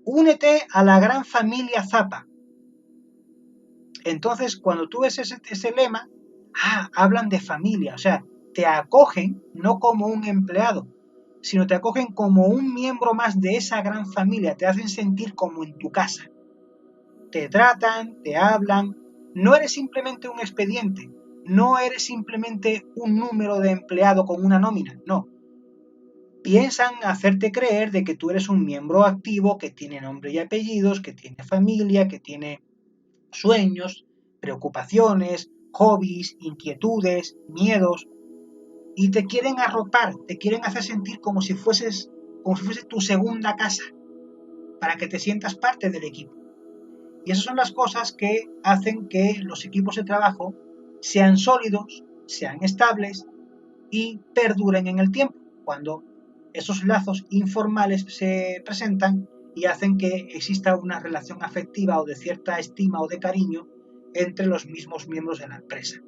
Speaker 1: únete a la gran familia Zapa. Entonces, cuando tú ves ese lema, hablan de familia, o sea, te acogen no como un empleado, sino te acogen como un miembro más de esa gran familia, te hacen sentir como en tu casa. Te tratan, te hablan, no eres simplemente un expediente, no eres simplemente un número de empleado con una nómina, no. piensan hacerte creer de que tú eres un miembro activo que tiene nombre y apellidos, que tiene familia, que tiene sueños, preocupaciones, hobbies, inquietudes, miedos, y te quieren arropar, te quieren hacer sentir como si fuese tu segunda casa, para que te sientas parte del equipo. Y esas son las cosas que hacen que los equipos de trabajo sean sólidos, sean estables y perduren en el tiempo, cuando esos lazos informales se presentan y hacen que exista una relación afectiva o de cierta estima o de cariño entre los mismos miembros de la empresa,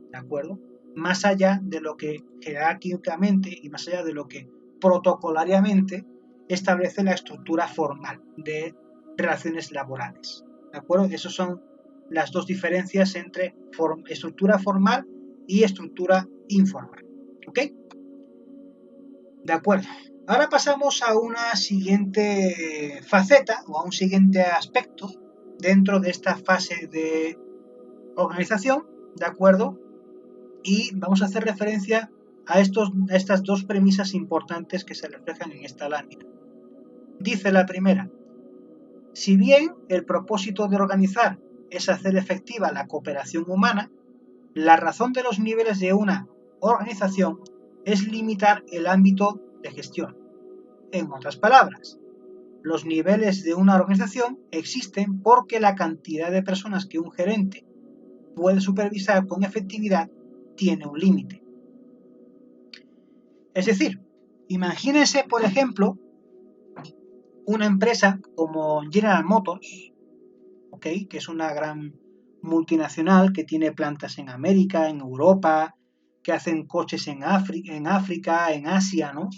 Speaker 1: ¿de acuerdo? Más allá de lo que jerárquicamente y más allá de lo que protocolariamente establece la estructura formal de relaciones laborales, ¿de acuerdo? Esas son las dos diferencias entre estructura formal y estructura informal, ¿ok? De acuerdo. Ahora pasamos a una siguiente faceta o a un siguiente aspecto dentro de esta fase de organización, ¿de acuerdo? Y vamos a hacer referencia a estas dos premisas importantes que se reflejan en esta lámina. Dice la primera: si bien el propósito de organizar es hacer efectiva la cooperación humana, la razón de los niveles de una organización es limitar el ámbito de gestión. En otras palabras, los niveles de una organización existen porque la cantidad de personas que un gerente puede supervisar con efectividad tiene un límite. Es decir, imagínense, por ejemplo, una empresa como General Motors, ¿okay?, que es una gran multinacional que tiene plantas en América, en Europa, que hacen coches en África, en Asia, ¿no?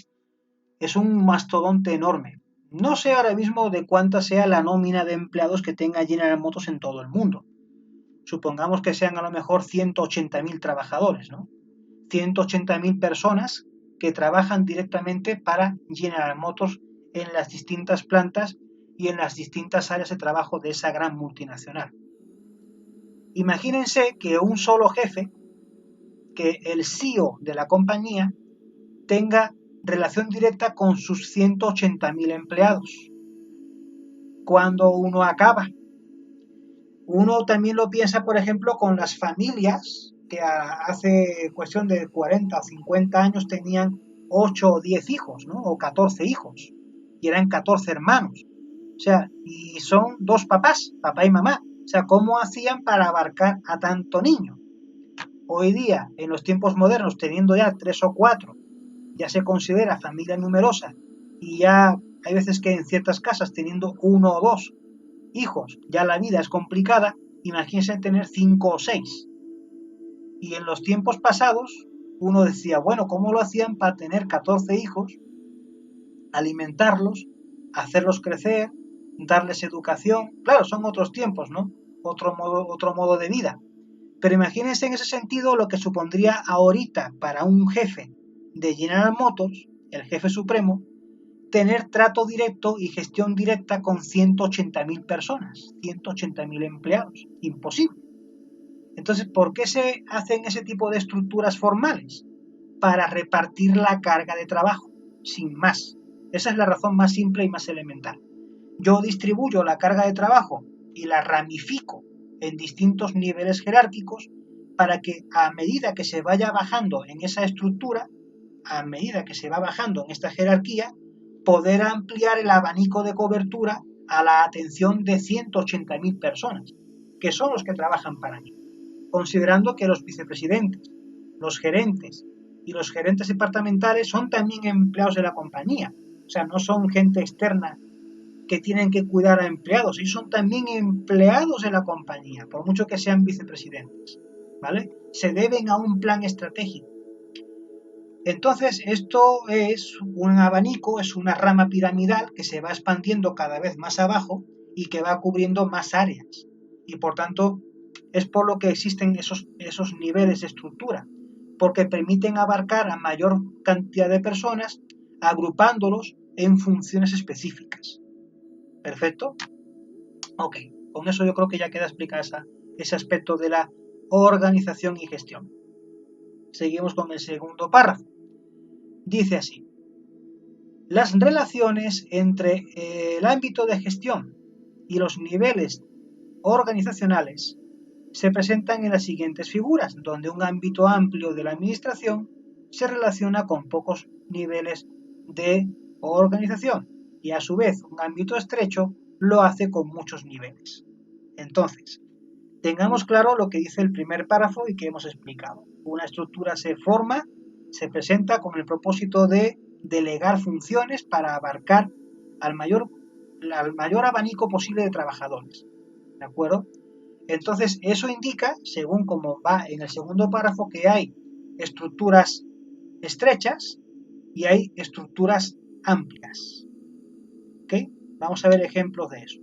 Speaker 1: Es un mastodonte enorme. No sé ahora mismo de cuánta sea la nómina de empleados que tenga General Motors en todo el mundo. Supongamos que sean a lo mejor 180.000 trabajadores, ¿no? 180.000 personas que trabajan directamente para General Motors en las distintas plantas y en las distintas áreas de trabajo de esa gran multinacional. Imagínense que un solo jefe, que el CEO de la compañía, tenga relación directa con sus 180.000 empleados. Cuando uno acaba, uno también lo piensa, por ejemplo, con las familias que hace cuestión de 40 o 50 años tenían 8 o 10 hijos, ¿no? O 14 hijos, y eran 14 hermanos. O sea, y son dos papás, papá y mamá. O sea, ¿cómo hacían para abarcar a tanto niño? Hoy día, en los tiempos modernos, teniendo ya 3 o 4, ya se considera familia numerosa, y ya hay veces que en ciertas casas teniendo 1 o 2 hijos ya la vida es complicada, imagínense tener 5 o 6. Y en los tiempos pasados uno decía, bueno, ¿cómo lo hacían para tener 14 hijos, alimentarlos, hacerlos crecer, darles educación? Claro, son otros tiempos, ¿no? Otro modo de vida. Pero imagínense en ese sentido lo que supondría ahorita para un jefe de General Motors, el jefe supremo, tener trato directo y gestión directa con 180.000 personas, 180.000 empleados. Imposible. Entonces, ¿por qué se hacen ese tipo de estructuras formales? Para repartir la carga de trabajo, sin más. Esa es la razón más simple y más elemental. Yo distribuyo la carga de trabajo y la ramifico en distintos niveles jerárquicos para que a medida que se vaya bajando en esa estructura, a medida que se va bajando en esta jerarquía, poder ampliar el abanico de cobertura a la atención de 180.000 personas, que son los que trabajan para mí, considerando que los vicepresidentes, los gerentes y los gerentes departamentales son también empleados de la compañía. O sea, no son gente externa que tienen que cuidar a empleados, ellos son también empleados de la compañía, por mucho que sean vicepresidentes, ¿vale? Se deben a un plan estratégico. Entonces, esto es un abanico, es una rama piramidal que se va expandiendo cada vez más abajo y que va cubriendo más áreas. Y por tanto, es por lo que existen esos niveles de estructura, porque permiten abarcar a mayor cantidad de personas, agrupándolos en funciones específicas. ¿Perfecto? Ok, con eso yo creo que ya queda explicado ese aspecto de la organización y gestión. Seguimos con el segundo párrafo. Dice así: Las relaciones entre el ámbito de gestión y los niveles organizacionales se presentan en las siguientes figuras, donde un ámbito amplio de la administración se relaciona con pocos niveles de organización y a su vez un ámbito estrecho lo hace con muchos niveles. Entonces, tengamos claro lo que dice el primer párrafo y que hemos explicado. Una estructura se forma, se presenta con el propósito de delegar funciones para abarcar al mayor abanico posible de trabajadores. ¿De acuerdo? Entonces, eso indica, según como va en el segundo párrafo, que hay estructuras estrechas y hay estructuras amplias. ¿Ok? Vamos a ver ejemplos de eso.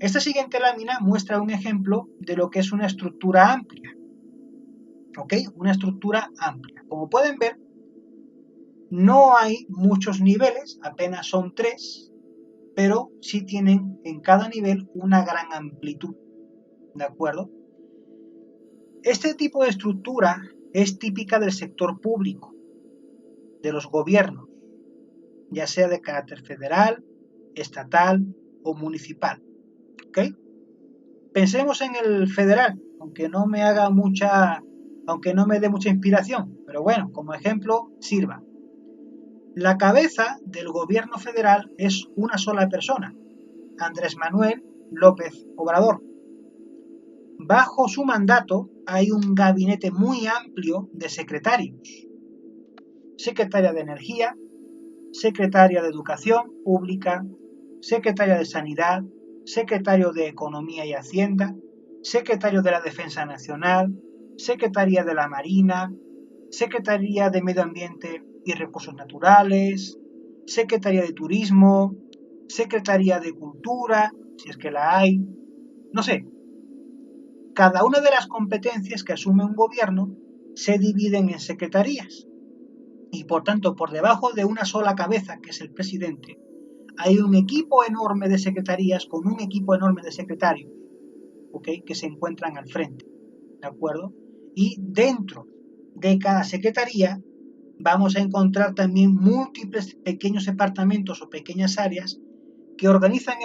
Speaker 1: Esta siguiente lámina muestra un ejemplo de lo que es una estructura amplia. ¿Ok? Una estructura amplia. Como pueden ver, no hay muchos niveles, apenas son 3, pero sí tienen en cada nivel una gran amplitud. ¿De acuerdo? Este tipo de estructura es típica del sector público, de los gobiernos, ya sea de carácter federal, estatal o municipal. ¿Ok? Pensemos en el federal, aunque no me dé mucha inspiración, pero bueno, como ejemplo sirva. La cabeza del gobierno federal es una sola persona, Andrés Manuel López Obrador. Bajo su mandato hay un gabinete muy amplio de secretarios. Secretaria de Energía, Secretaria de Educación Pública, Secretaria de Sanidad, Secretario de Economía y Hacienda, Secretario de la Defensa Nacional, Secretaría de la Marina, Secretaría de Medio Ambiente y Recursos Naturales, Secretaría de Turismo, Secretaría de Cultura, si es que la hay, no sé. Cada una de las competencias que asume un gobierno se dividen en secretarías y por tanto por debajo de una sola cabeza, que es el presidente, hay un equipo enorme de secretarías con un equipo enorme de secretarios, ¿ok? Que se encuentran al frente, ¿de acuerdo? Y dentro de cada secretaría vamos a encontrar también múltiples pequeños departamentos o pequeñas áreas que organizan,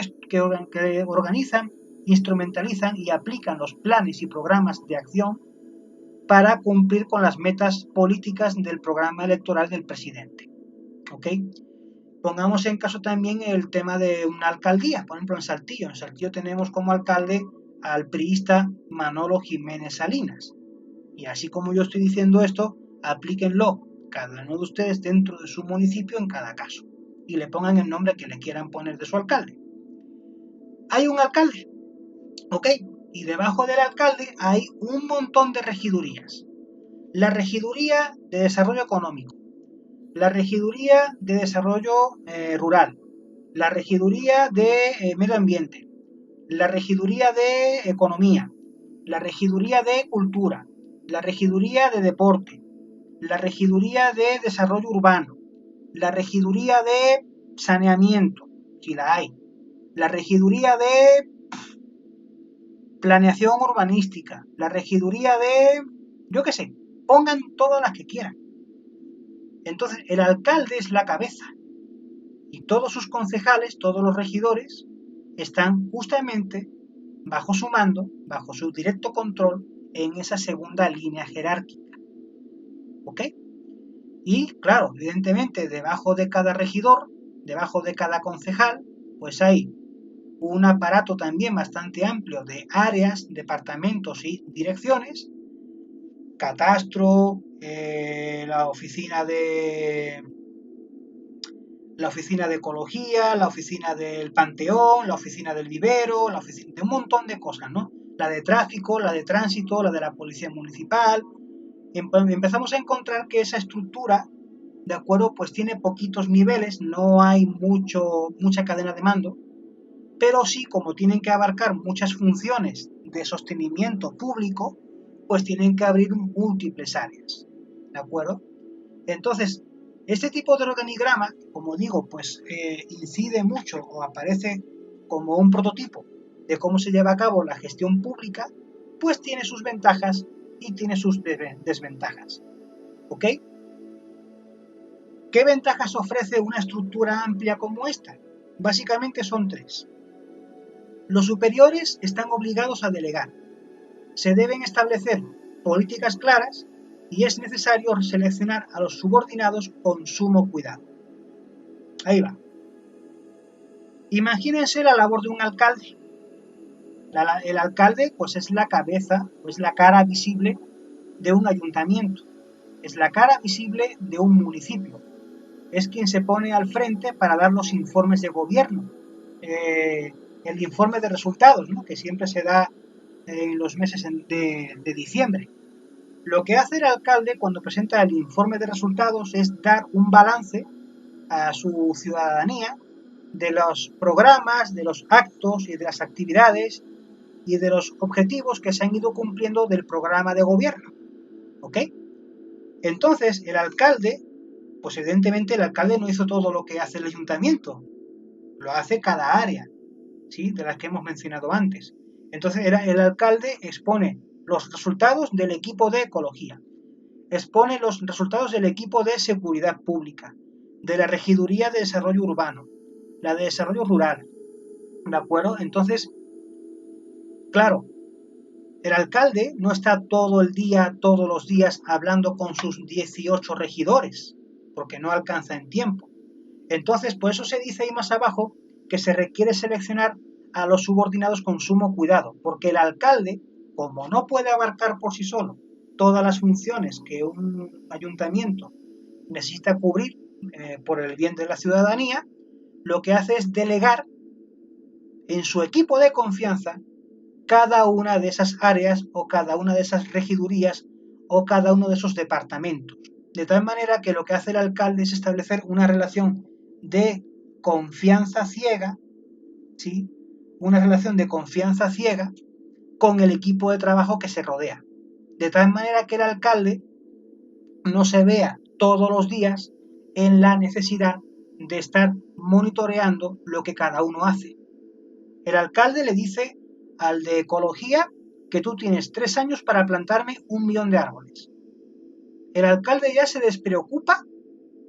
Speaker 1: instrumentalizan y aplican los planes y programas de acción para cumplir con las metas políticas del programa electoral del presidente. ¿Ok? Pongamos en caso también el tema de una alcaldía, por ejemplo en Saltillo. En Saltillo tenemos como alcalde al priista Manolo Jiménez Salinas. Y así como yo estoy diciendo esto, aplíquenlo cada uno de ustedes dentro de su municipio en cada caso. Y le pongan el nombre que le quieran poner de su alcalde. Hay un alcalde, ¿ok? Y debajo del alcalde hay un montón de regidurías. La regiduría de desarrollo económico, la regiduría de desarrollo rural, la regiduría de medio ambiente, la regiduría de economía, la regiduría de cultura, la regiduría de deporte, la regiduría de desarrollo urbano, la regiduría de saneamiento, si la hay, la regiduría de planeación urbanística, la regiduría de, yo qué sé, pongan todas las que quieran. Entonces, el alcalde es la cabeza y todos sus concejales, todos los regidores, están justamente bajo su mando, bajo su directo control en esa segunda línea jerárquica. ¿Ok? Y claro, evidentemente, debajo de cada regidor, debajo de cada concejal, pues hay un aparato también bastante amplio de áreas, departamentos y direcciones, catastro, la oficina de ecología, la oficina del panteón, la oficina del vivero, la oficina de un montón de cosas, ¿no? La de tráfico, la de tránsito, la de la policía municipal. Empezamos a encontrar que esa estructura, de acuerdo, pues tiene poquitos niveles, no hay mucha cadena de mando, pero sí, como tienen que abarcar muchas funciones de sostenimiento público, pues tienen que abrir múltiples áreas, ¿de acuerdo? Entonces, este tipo de organigrama, como digo, pues incide mucho o aparece como un prototipo de cómo se lleva a cabo la gestión pública, pues tiene sus ventajas y tiene sus desventajas, ¿ok? ¿Qué ventajas ofrece una estructura amplia como esta? Básicamente son tres. Los superiores están obligados a delegar. Se deben establecer políticas claras y es necesario seleccionar a los subordinados con sumo cuidado. Ahí va. Imagínense la labor de un alcalde. El alcalde pues es la cabeza, pues la cara visible de un ayuntamiento, es la cara visible de un municipio, es quien se pone al frente para dar los informes de gobierno, el informe de resultados, ¿no?, que siempre se da en los meses de diciembre. Lo que hace el alcalde cuando presenta el informe de resultados es dar un balance a su ciudadanía de los programas, de los actos y de las actividades y de los objetivos que se han ido cumpliendo del programa de gobierno. ¿Ok? Entonces, el alcalde, pues evidentemente el alcalde no hizo todo lo que hace el ayuntamiento, lo hace cada área, ¿sí?, de las que hemos mencionado antes. Entonces, el alcalde expone los resultados del equipo de ecología, expone los resultados del equipo de seguridad pública, de la regiduría de desarrollo urbano, la de desarrollo rural, ¿de acuerdo? Entonces, claro, el alcalde no está todo el día, todos los días, hablando con sus 18 regidores, porque no alcanza en tiempo. Entonces, por eso se dice ahí más abajo que se requiere seleccionar a los subordinados con sumo cuidado, porque el alcalde, como no puede abarcar por sí solo todas las funciones que un ayuntamiento necesita cubrir por el bien de la ciudadanía, lo que hace es delegar en su equipo de confianza cada una de esas áreas o cada una de esas regidurías o cada uno de esos departamentos. De tal manera que lo que hace el alcalde es establecer una relación de confianza ciega, ¿sí?, una relación de confianza ciega con el equipo de trabajo que se rodea. De tal manera que el alcalde no se vea todos los días en la necesidad de estar monitoreando lo que cada uno hace. El alcalde le dice al de ecología que tú tienes 3 años para plantarme 1 millón de árboles. El alcalde ya se despreocupa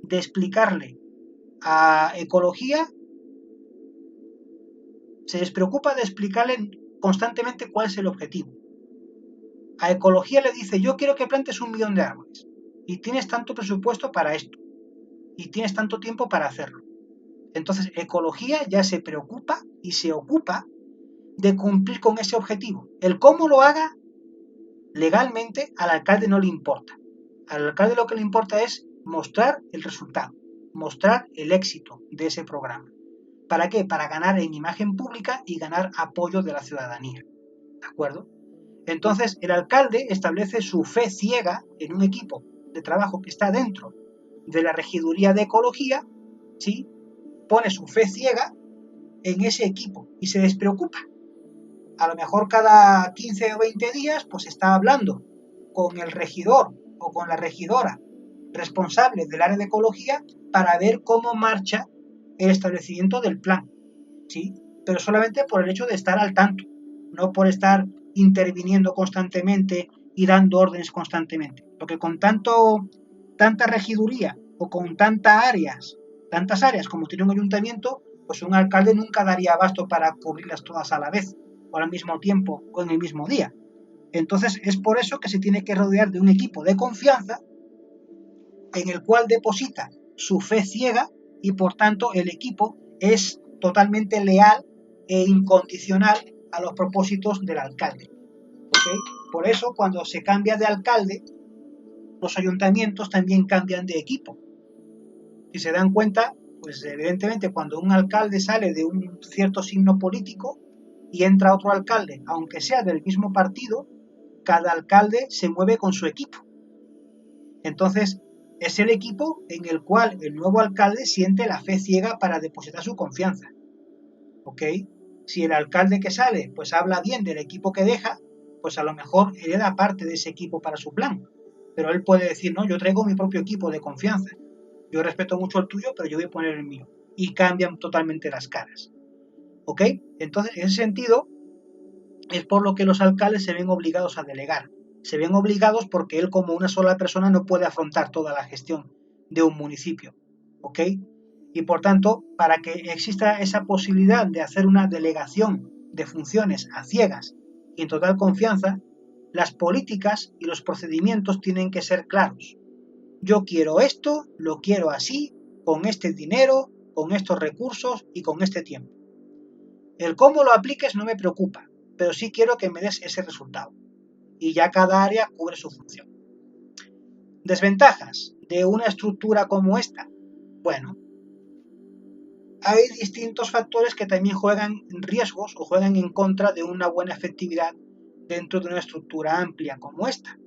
Speaker 1: de explicarle a ecología, se despreocupa de explicarle constantemente cuál es el objetivo. A ecología le dice, yo quiero que plantes 1 millón de árboles y tienes tanto presupuesto para esto y tienes tanto tiempo para hacerlo. Entonces ecología ya se preocupa y se ocupa de cumplir con ese objetivo. El cómo lo haga legalmente al alcalde no le importa. Al alcalde lo que le importa es mostrar el resultado, mostrar el éxito de ese programa. ¿Para qué? Para ganar en imagen pública y ganar apoyo de la ciudadanía. ¿De acuerdo? Entonces el alcalde establece su fe ciega en un equipo de trabajo que está dentro de la regiduría de ecología, ¿sí?, pone su fe ciega en ese equipo y se despreocupa. A lo mejor cada 15 o 20 días pues está hablando con el regidor o con la regidora responsable del área de ecología para ver cómo marcha el establecimiento del plan, ¿sí? Pero solamente por el hecho de estar al tanto, no por estar interviniendo constantemente y dando órdenes constantemente. Porque con tanta regiduría o con tantas áreas como tiene un ayuntamiento, pues un alcalde nunca daría abasto para cubrirlas todas a la vez o al mismo tiempo o en el mismo día. Entonces es por eso que se tiene que rodear de un equipo de confianza en el cual deposita su fe ciega y por tanto el equipo es totalmente leal e incondicional a los propósitos del alcalde. ¿Okay? Por eso cuando se cambia de alcalde, los ayuntamientos también cambian de equipo. Si se dan cuenta, pues evidentemente cuando un alcalde sale de un cierto signo político y entra otro alcalde, aunque sea del mismo partido, cada alcalde se mueve con su equipo. Entonces, es el equipo en el cual el nuevo alcalde siente la fe ciega para depositar su confianza. ¿Ok? Si el alcalde que sale pues habla bien del equipo que deja, pues a lo mejor hereda parte de ese equipo para su plan. Pero él puede decir, no, yo traigo mi propio equipo de confianza. Yo respeto mucho el tuyo, pero yo voy a poner el mío. Y cambian totalmente las caras. ¿Ok? Entonces, en ese sentido, es por lo que los alcaldes se ven obligados a delegar. Se ven obligados porque él como una sola persona no puede afrontar toda la gestión de un municipio. ¿ok? Y por tanto, para que exista esa posibilidad de hacer una delegación de funciones a ciegas y en total confianza, las políticas y los procedimientos tienen que ser claros. Yo quiero esto, lo quiero así, con este dinero, con estos recursos y con este tiempo. El cómo lo apliques no me preocupa, pero sí quiero que me des ese resultado. Y ya cada área cubre su función. Desventajas de una estructura como esta. Bueno, hay distintos factores que también juegan riesgos o juegan en contra de una buena efectividad dentro de una estructura amplia como esta.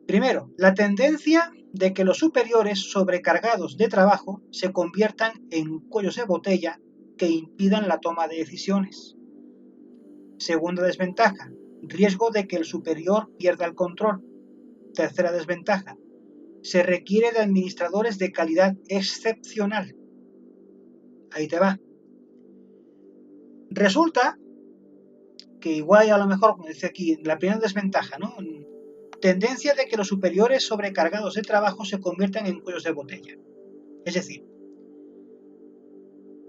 Speaker 1: Primero, la tendencia de que los superiores sobrecargados de trabajo se conviertan en cuellos de botella que impidan la toma de decisiones. Segunda desventaja, riesgo de que el superior pierda el control. Tercera desventaja, se requiere de administradores de calidad excepcional. Ahí te va. Resulta que igual a lo mejor, como dice aquí, la primera desventaja, ¿no? Tendencia de que los superiores sobrecargados de trabajo se conviertan en cuellos de botella. Es decir,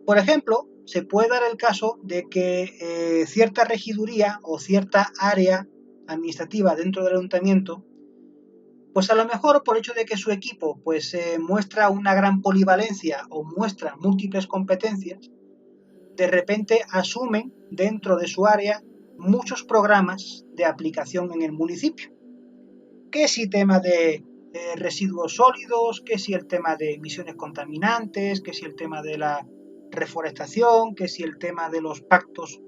Speaker 1: por ejemplo, se puede dar el caso de que cierta regiduría o cierta área administrativa dentro del ayuntamiento, pues a lo mejor por hecho de que su equipo pues muestra una gran polivalencia o muestra múltiples competencias, de repente asumen dentro de su área muchos programas de aplicación en el municipio. Que si tema de residuos sólidos, que si el tema de emisiones contaminantes, que si el tema de la reforestación, que si el tema de los pactos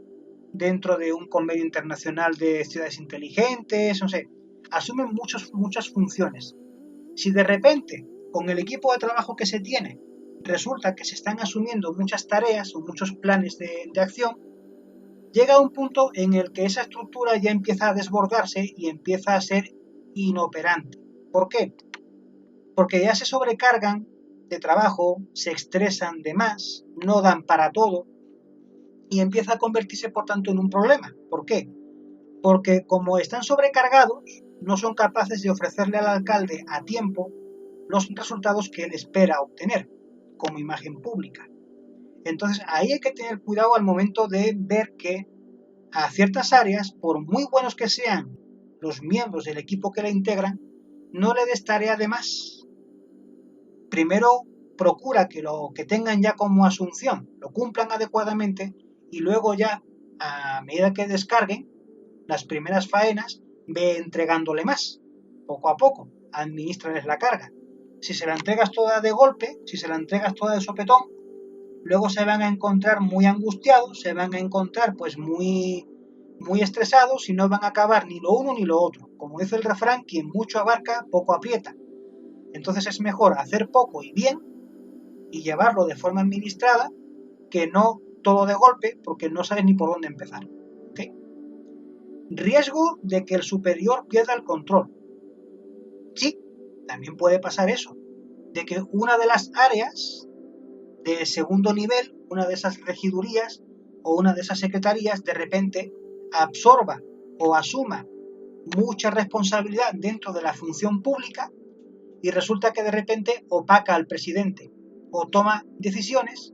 Speaker 1: dentro de un convenio internacional de ciudades inteligentes, no sé, asumen muchas funciones. Si de repente, con el equipo de trabajo que se tiene, resulta que se están asumiendo muchas tareas o muchos planes de acción, llega un punto en el que esa estructura ya empieza a desbordarse y empieza a ser inoperante. ¿Por qué? Porque ya se sobrecargan de trabajo, se estresan de más, no dan para todo y empieza a convertirse por tanto en un problema. ¿Por qué? Porque como están sobrecargados, no son capaces de ofrecerle al alcalde a tiempo los resultados que él espera obtener como imagen pública. Entonces ahí hay que tener cuidado al momento de ver que a ciertas áreas, por muy buenos que sean los miembros del equipo que la integran, no le des tarea de más. Primero procura que lo que tengan ya como asunción lo cumplan adecuadamente y luego ya, a medida que descarguen las primeras faenas, ve entregándole más, poco a poco, administrales la carga. Si se la entregas toda de golpe, si se la entregas toda de sopetón, luego se van a encontrar muy angustiados, se van a encontrar pues muy estresados y no van a acabar ni lo uno ni lo otro. Como dice el refrán, quien mucho abarca, poco aprieta. Entonces es mejor hacer poco y bien y llevarlo de forma administrada que no todo de golpe porque no sabes ni por dónde empezar. ¿Okay? Riesgo de que el superior pierda el control. Sí, también puede pasar eso, de que una de las áreas de segundo nivel, una de esas regidurías o una de esas secretarías de repente absorba o asuma mucha responsabilidad dentro de la función pública y resulta que de repente opaca al presidente o toma decisiones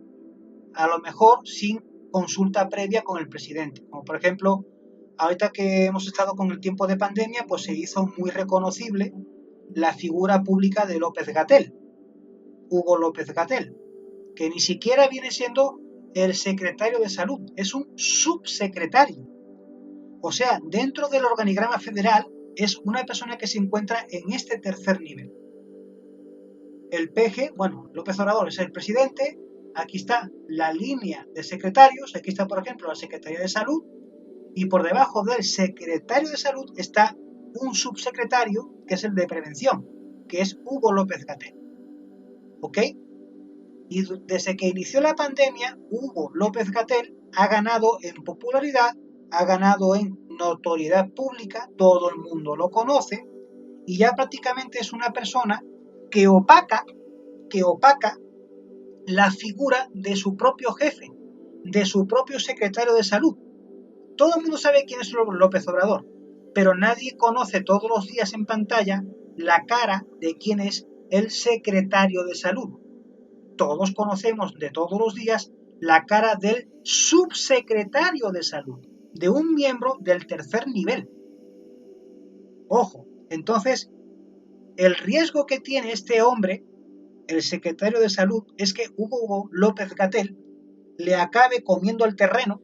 Speaker 1: a lo mejor sin consulta previa con el presidente. Como por ejemplo, ahorita que hemos estado con el tiempo de pandemia, pues se hizo muy reconocible la figura pública de López-Gatell, Hugo López-Gatell, que ni siquiera viene siendo el secretario de salud, es un subsecretario. O sea, dentro del organigrama federal es una persona que se encuentra en este tercer nivel. El PG, bueno, López Obrador es el presidente, aquí está la línea de secretarios, aquí está por ejemplo la Secretaría de Salud y por debajo del secretario de Salud está un subsecretario que es el de Prevención, que es Hugo López-Gatell. ¿Ok? Y desde que inició la pandemia, Hugo López-Gatell ha ganado en popularidad, ha ganado en notoriedad pública, todo el mundo lo conoce y ya prácticamente es una persona que opaca la figura de su propio jefe, de su propio secretario de salud. Todo el mundo sabe quién es López Obrador, pero nadie conoce todos los días en pantalla la cara de quién es el secretario de salud. todos conocemos de todos los días la cara del subsecretario de salud, de un miembro del tercer nivel. Ojo, entonces, el riesgo que tiene este hombre, el secretario de salud, es que Hugo López-Gatell le acabe comiendo el terreno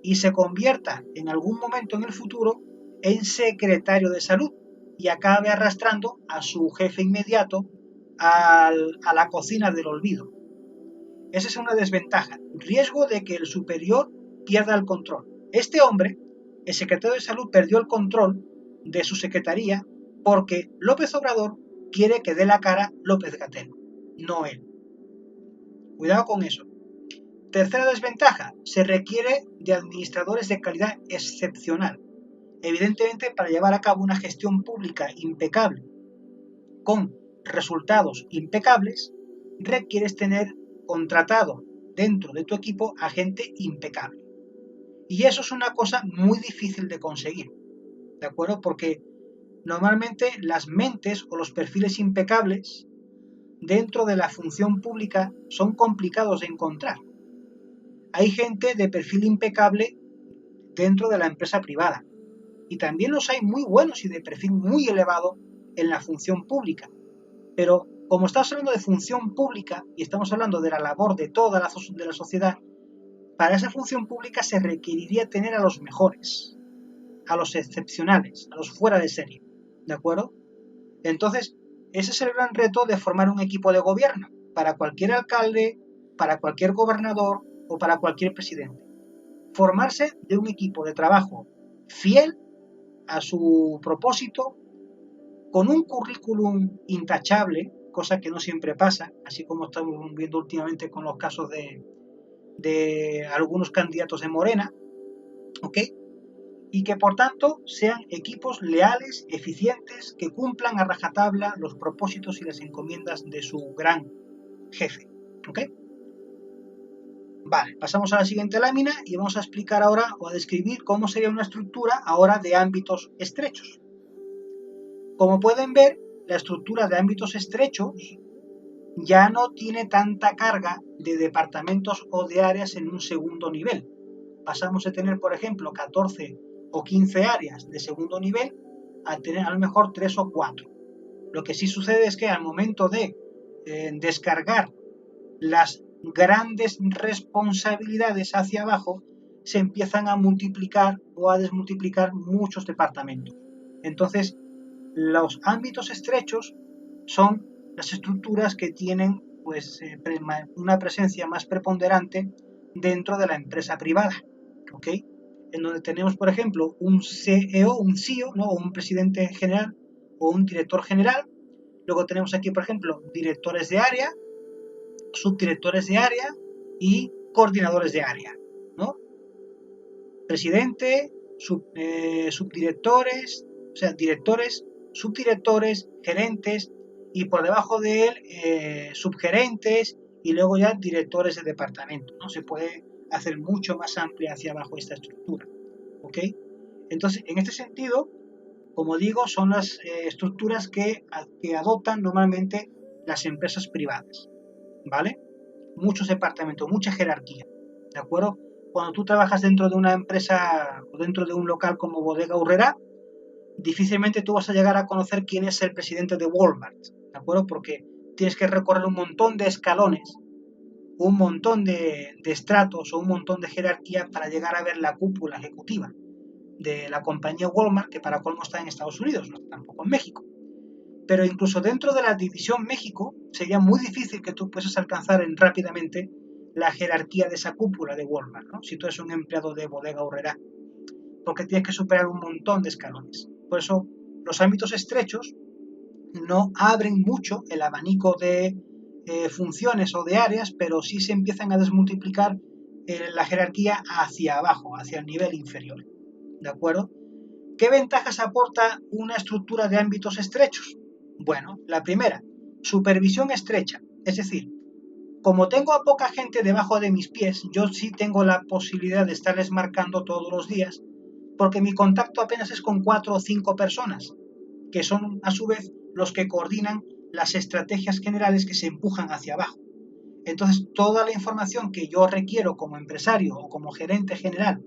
Speaker 1: y se convierta en algún momento en el futuro en secretario de salud y acabe arrastrando a su jefe inmediato a la cocina del olvido. Esa es una desventaja, riesgo de que el superior pierda el control. Este hombre, el secretario de salud, perdió el control de su secretaría porque López Obrador quiere que dé la cara López-Gatell, no él. Cuidado con eso. Tercera desventaja, se requiere de administradores de calidad excepcional. Evidentemente, para llevar a cabo una gestión pública impecable, con resultados impecables, requieres tener contratado dentro de tu equipo a gente impecable. Y eso es una cosa muy difícil de conseguir, ¿de acuerdo? Porque normalmente las mentes o los perfiles impecables dentro de la función pública son complicados de encontrar. Hay gente de perfil impecable dentro de la empresa privada y también los hay muy buenos y de perfil muy elevado en la función pública. Pero como estamos hablando de función pública y estamos hablando de la labor de toda la sociedad, para esa función pública se requeriría tener a los mejores, a los excepcionales, a los fuera de serie, ¿de acuerdo? Entonces, ese es el gran reto de formar un equipo de gobierno para cualquier alcalde, para cualquier gobernador o para cualquier presidente. Formarse de un equipo de trabajo fiel a su propósito, con un currículum intachable, cosa que no siempre pasa, así como estamos viendo últimamente con los casos de algunos candidatos de Morena, ¿ok? Y que por tanto sean equipos leales, eficientes, que cumplan a rajatabla los propósitos y las encomiendas de su gran jefe, ¿ok? Vale, pasamos a la siguiente lámina y vamos a explicar ahora o a describir cómo sería una estructura ahora de ámbitos estrechos. Como pueden ver, la estructura de ámbitos estrechos ya no tiene tanta carga de departamentos o de áreas en un segundo nivel. Pasamos de tener, por ejemplo, 14 o 15 áreas de segundo nivel a tener a lo mejor 3 o 4. Lo que sí sucede es que al momento de descargar las grandes responsabilidades hacia abajo, se empiezan a multiplicar o a desmultiplicar muchos departamentos. Entonces, los ámbitos estrechos son las estructuras que tienen pues, una presencia más preponderante dentro de la empresa privada, ¿ok? En donde tenemos, por ejemplo, un CEO, un CEO, ¿no? O un presidente general o un director general. Luego tenemos aquí, por ejemplo, directores de área, subdirectores de área y coordinadores de área, ¿no? Presidente, subdirectores, o sea, directores, subdirectores, gerentes y por debajo de él subgerentes y luego ya directores de departamento, ¿no? Se puede hacer mucho más amplia hacia abajo esta estructura, ¿ok? Entonces, en este sentido, como digo, son las estructuras que adoptan normalmente las empresas privadas, ¿vale? Muchos departamentos, mucha jerarquía, ¿de acuerdo? Cuando tú trabajas dentro de una empresa o dentro de un local como Bodega Aurrerá, difícilmente tú vas a llegar a conocer quién es el presidente de Walmart, ¿de acuerdo? Porque tienes que recorrer un montón de escalones, un montón de estratos o un montón de jerarquía para llegar a ver la cúpula ejecutiva de la compañía Walmart, que para colmo está en Estados Unidos, no tampoco en México. Pero incluso dentro de la división México sería muy difícil que tú puedas alcanzar rápidamente la jerarquía de esa cúpula de Walmart, ¿no? Si tú eres un empleado de Bodega Aurrerá, porque tienes que superar un montón de escalones. Por eso los ámbitos estrechos no abren mucho el abanico de funciones o de áreas, pero sí se empiezan a desmultiplicar la jerarquía hacia abajo, hacia el nivel inferior, ¿de acuerdo? ¿Qué ventajas aporta una estructura de ámbitos estrechos? Bueno, la primera, supervisión estrecha, es decir, como tengo a poca gente debajo de mis pies, yo sí tengo la posibilidad de estarles marcando todos los días, porque mi contacto apenas es con 4 o 5 personas, que son a su vez los que coordinan las estrategias generales que se empujan hacia abajo. Entonces, toda la información que yo requiero como empresario o como gerente general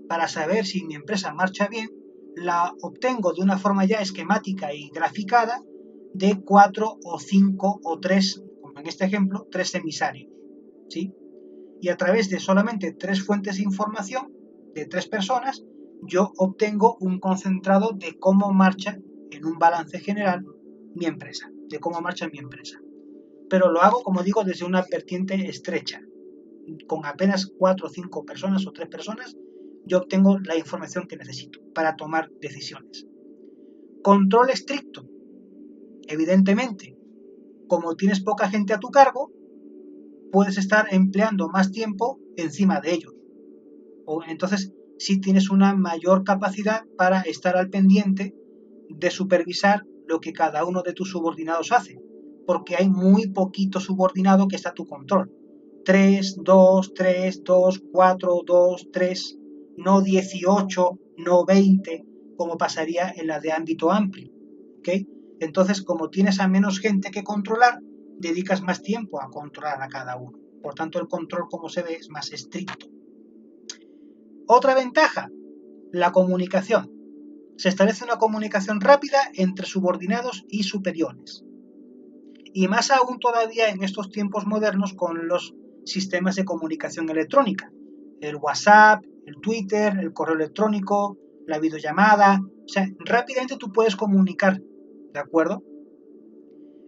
Speaker 1: para saber si mi empresa marcha bien, la obtengo de una forma ya esquemática y graficada de 4 o 5 o 3, como en este ejemplo, 3 emisarios, ¿sí? Y a través de solamente 3 fuentes de información de 3 personas, yo obtengo un concentrado de cómo marcha en un balance general mi empresa, de cómo marcha mi empresa. Pero lo hago, como digo, desde una vertiente estrecha. Con apenas 4 o 5 personas o 3 personas, yo obtengo la información que necesito para tomar decisiones. Control estricto. Evidentemente, como tienes poca gente a tu cargo, puedes estar empleando más tiempo encima de ellos. Entonces, sí tienes una mayor capacidad para estar al pendiente de supervisar lo que cada uno de tus subordinados hace, porque hay muy poquito subordinado que está a tu control. 3, 2, 3, 2, 4, 2, 3, no 18, no 20, como pasaría en la de ámbito amplio. ¿Okay? Entonces, como tienes a menos gente que controlar, dedicas más tiempo a controlar a cada uno. Por tanto, el control, como se ve, es más estricto. Otra ventaja, la comunicación. Se establece una comunicación rápida entre subordinados y superiores. Y más aún todavía en estos tiempos modernos con los sistemas de comunicación electrónica. El WhatsApp, el Twitter, el correo electrónico, la videollamada. O sea, rápidamente tú puedes comunicar, ¿de acuerdo?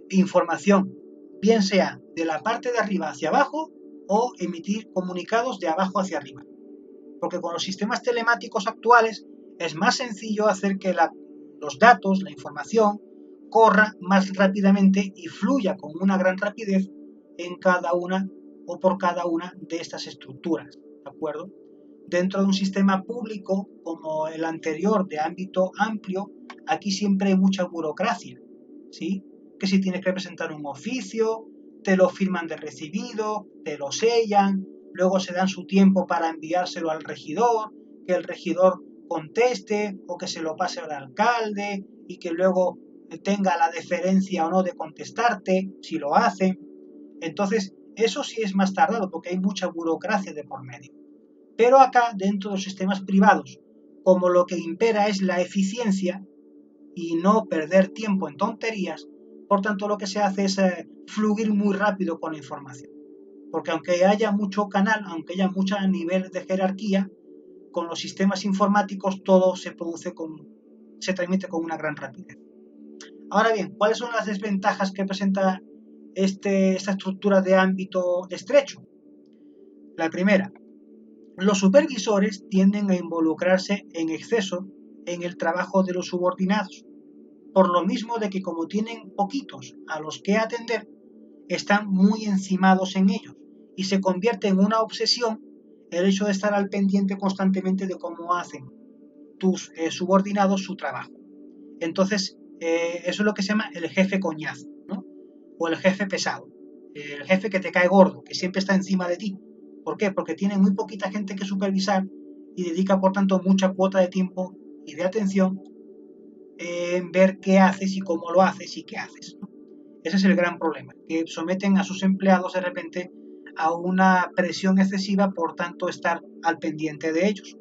Speaker 1: Información, bien sea de la parte de arriba hacia abajo o emitir comunicados de abajo hacia arriba. Porque con los sistemas telemáticos actuales es más sencillo hacer que los datos, la información, corra más rápidamente y fluya con una gran rapidez en cada una o por cada una de estas estructuras, ¿de acuerdo? Dentro de un sistema público como el anterior de ámbito amplio, aquí siempre hay mucha burocracia, ¿sí? Que si tienes que presentar un oficio, te lo firman de recibido, te lo sellan, luego se dan su tiempo para enviárselo al regidor, que el regidor conteste o que se lo pase al alcalde y que luego tenga la deferencia o no de contestarte, si lo hace. Entonces, eso sí es más tardado porque hay mucha burocracia de por medio. Pero acá, dentro de los sistemas privados, como lo que impera es la eficiencia y no perder tiempo en tonterías, por tanto lo que se hace es fluir muy rápido con la información. Porque aunque haya mucho canal, aunque haya mucho nivel de jerarquía, con los sistemas informáticos todo se transmite con una gran rapidez. Ahora bien, ¿cuáles son las desventajas que presenta esta estructura de ámbito estrecho? La primera, los supervisores tienden a involucrarse en exceso en el trabajo de los subordinados, por lo mismo de que como tienen poquitos a los que atender, están muy encimados en ellos y se convierte en una obsesión el hecho de estar al pendiente constantemente de cómo hacen tus subordinados su trabajo. Entonces, eso es lo que se llama el jefe coñazo, ¿no? O el jefe pesado, el jefe que te cae gordo, que siempre está encima de ti. ¿Por qué? Porque tiene muy poquita gente que supervisar y dedica, por tanto, mucha cuota de tiempo y de atención en ver qué haces y cómo lo haces y qué haces, ¿no? Ese es el gran problema, que someten a sus empleados de repente a una presión excesiva, por tanto, estar al pendiente de ellos.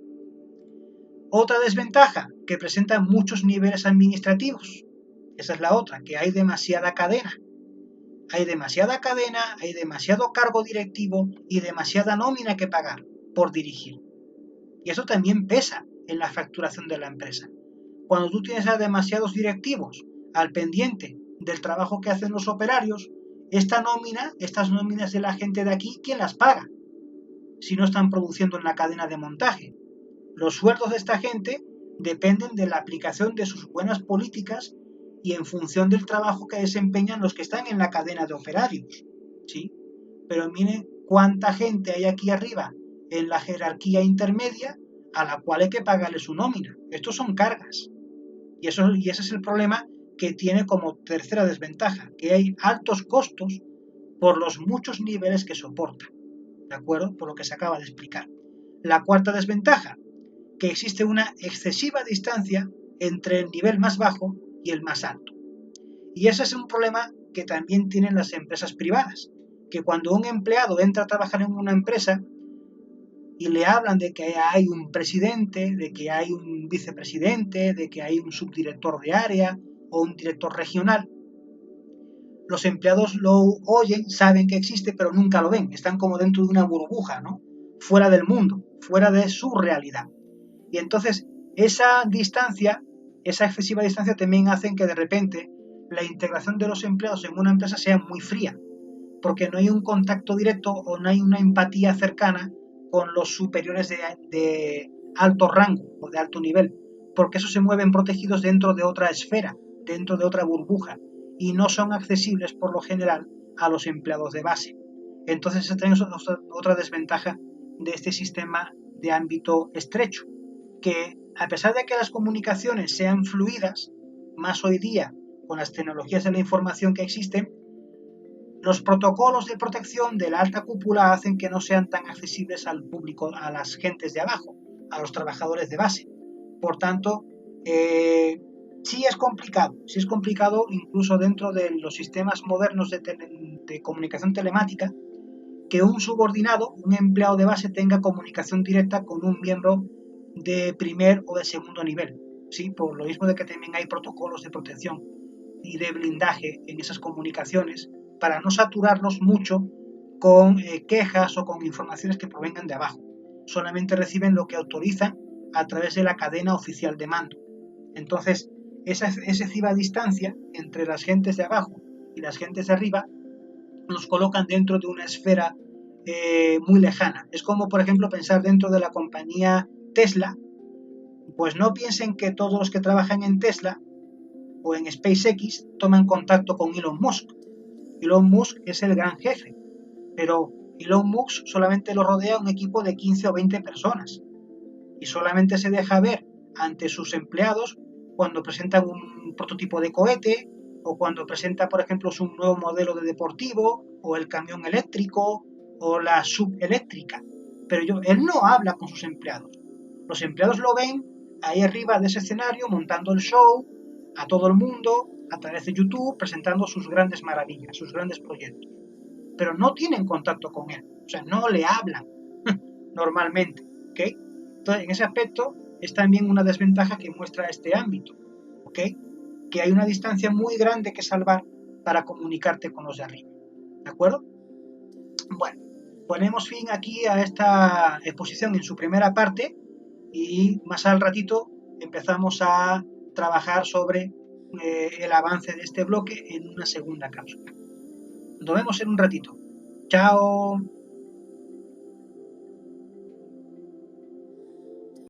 Speaker 1: Otra desventaja, que presenta muchos niveles administrativos. Esa es la otra, que hay demasiada cadena. Hay demasiada cadena, hay demasiado cargo directivo y demasiada nómina que pagar por dirigir. Y eso también pesa en la facturación de la empresa. Cuando tú tienes a demasiados directivos al pendiente del trabajo que hacen los operarios, estas nóminas de la gente de aquí, ¿quién las paga? Si no están produciendo en la cadena de montaje. Los sueldos de esta gente dependen de la aplicación de sus buenas políticas y en función del trabajo que desempeñan los que están en la cadena de operarios, ¿sí? Pero miren cuánta gente hay aquí arriba en la jerarquía intermedia a la cual hay que pagarle su nómina. Estos son cargas. Y ese es el problema que tiene como tercera desventaja, que hay altos costos por los muchos niveles que soporta, ¿de acuerdo? Por lo que se acaba de explicar. La cuarta desventaja, que existe una excesiva distancia entre el nivel más bajo y el más alto. Y ese es un problema que también tienen las empresas privadas, que cuando un empleado entra a trabajar en una empresa y le hablan de que hay un presidente, de que hay un vicepresidente, de que hay un subdirector de área o un director regional, los empleados lo oyen, saben que existe, pero nunca lo ven. Están como dentro de una burbuja, ¿no? Fuera del mundo, fuera de su realidad. Y entonces esa distancia, esa excesiva distancia también hacen que de repente la integración de los empleados en una empresa sea muy fría, porque no hay un contacto directo o no hay una empatía cercana con los superiores de alto rango o de alto nivel, porque esos se mueven protegidos dentro de otra esfera, dentro de otra burbuja, y no son accesibles por lo general a los empleados de base. Entonces esa es otra desventaja de este sistema de ámbito estrecho, que a pesar de que las comunicaciones sean fluidas, más hoy día con las tecnologías de la información que existen, los protocolos de protección de la alta cúpula hacen que no sean tan accesibles al público, a las gentes de abajo, a los trabajadores de base. Por tanto, sí es complicado incluso dentro de los sistemas modernos de comunicación telemática, que un subordinado, un empleado de base, tenga comunicación directa con un miembro de primer o de segundo nivel, ¿sí? Por lo mismo de que también hay protocolos de protección y de blindaje en esas comunicaciones para no saturarlos mucho con quejas o con informaciones que provengan de abajo. Solamente reciben lo que autorizan a través de la cadena oficial de mando. Entonces, esa excesiva distancia entre las gentes de abajo y las gentes de arriba nos colocan dentro de una esfera muy lejana. Es como, por ejemplo, pensar dentro de la compañía Tesla. Pues no piensen que todos los que trabajan en Tesla o en SpaceX toman contacto con Elon Musk. Elon Musk es el gran jefe, pero Elon Musk solamente lo rodea un equipo de 15 o 20 personas y solamente se deja ver ante sus empleados cuando presentan un prototipo de cohete o cuando presenta, por ejemplo, un nuevo modelo de deportivo o el camión eléctrico o la subeléctrica. Pero él no habla con sus empleados. Los empleados lo ven ahí arriba de ese escenario montando el show a todo el mundo a través de YouTube presentando sus grandes maravillas, sus grandes proyectos. Pero no tienen contacto con él, o sea, no le hablan normalmente, ¿ok? Entonces, en ese aspecto es también una desventaja que muestra este ámbito, ¿ok? Que hay una distancia muy grande que salvar para comunicarte con los de arriba, ¿de acuerdo? Bueno, ponemos fin aquí a esta exposición en su primera parte y más al ratito empezamos a trabajar sobre el avance de este bloque en una segunda cápsula. Nos vemos en un ratito. Chao.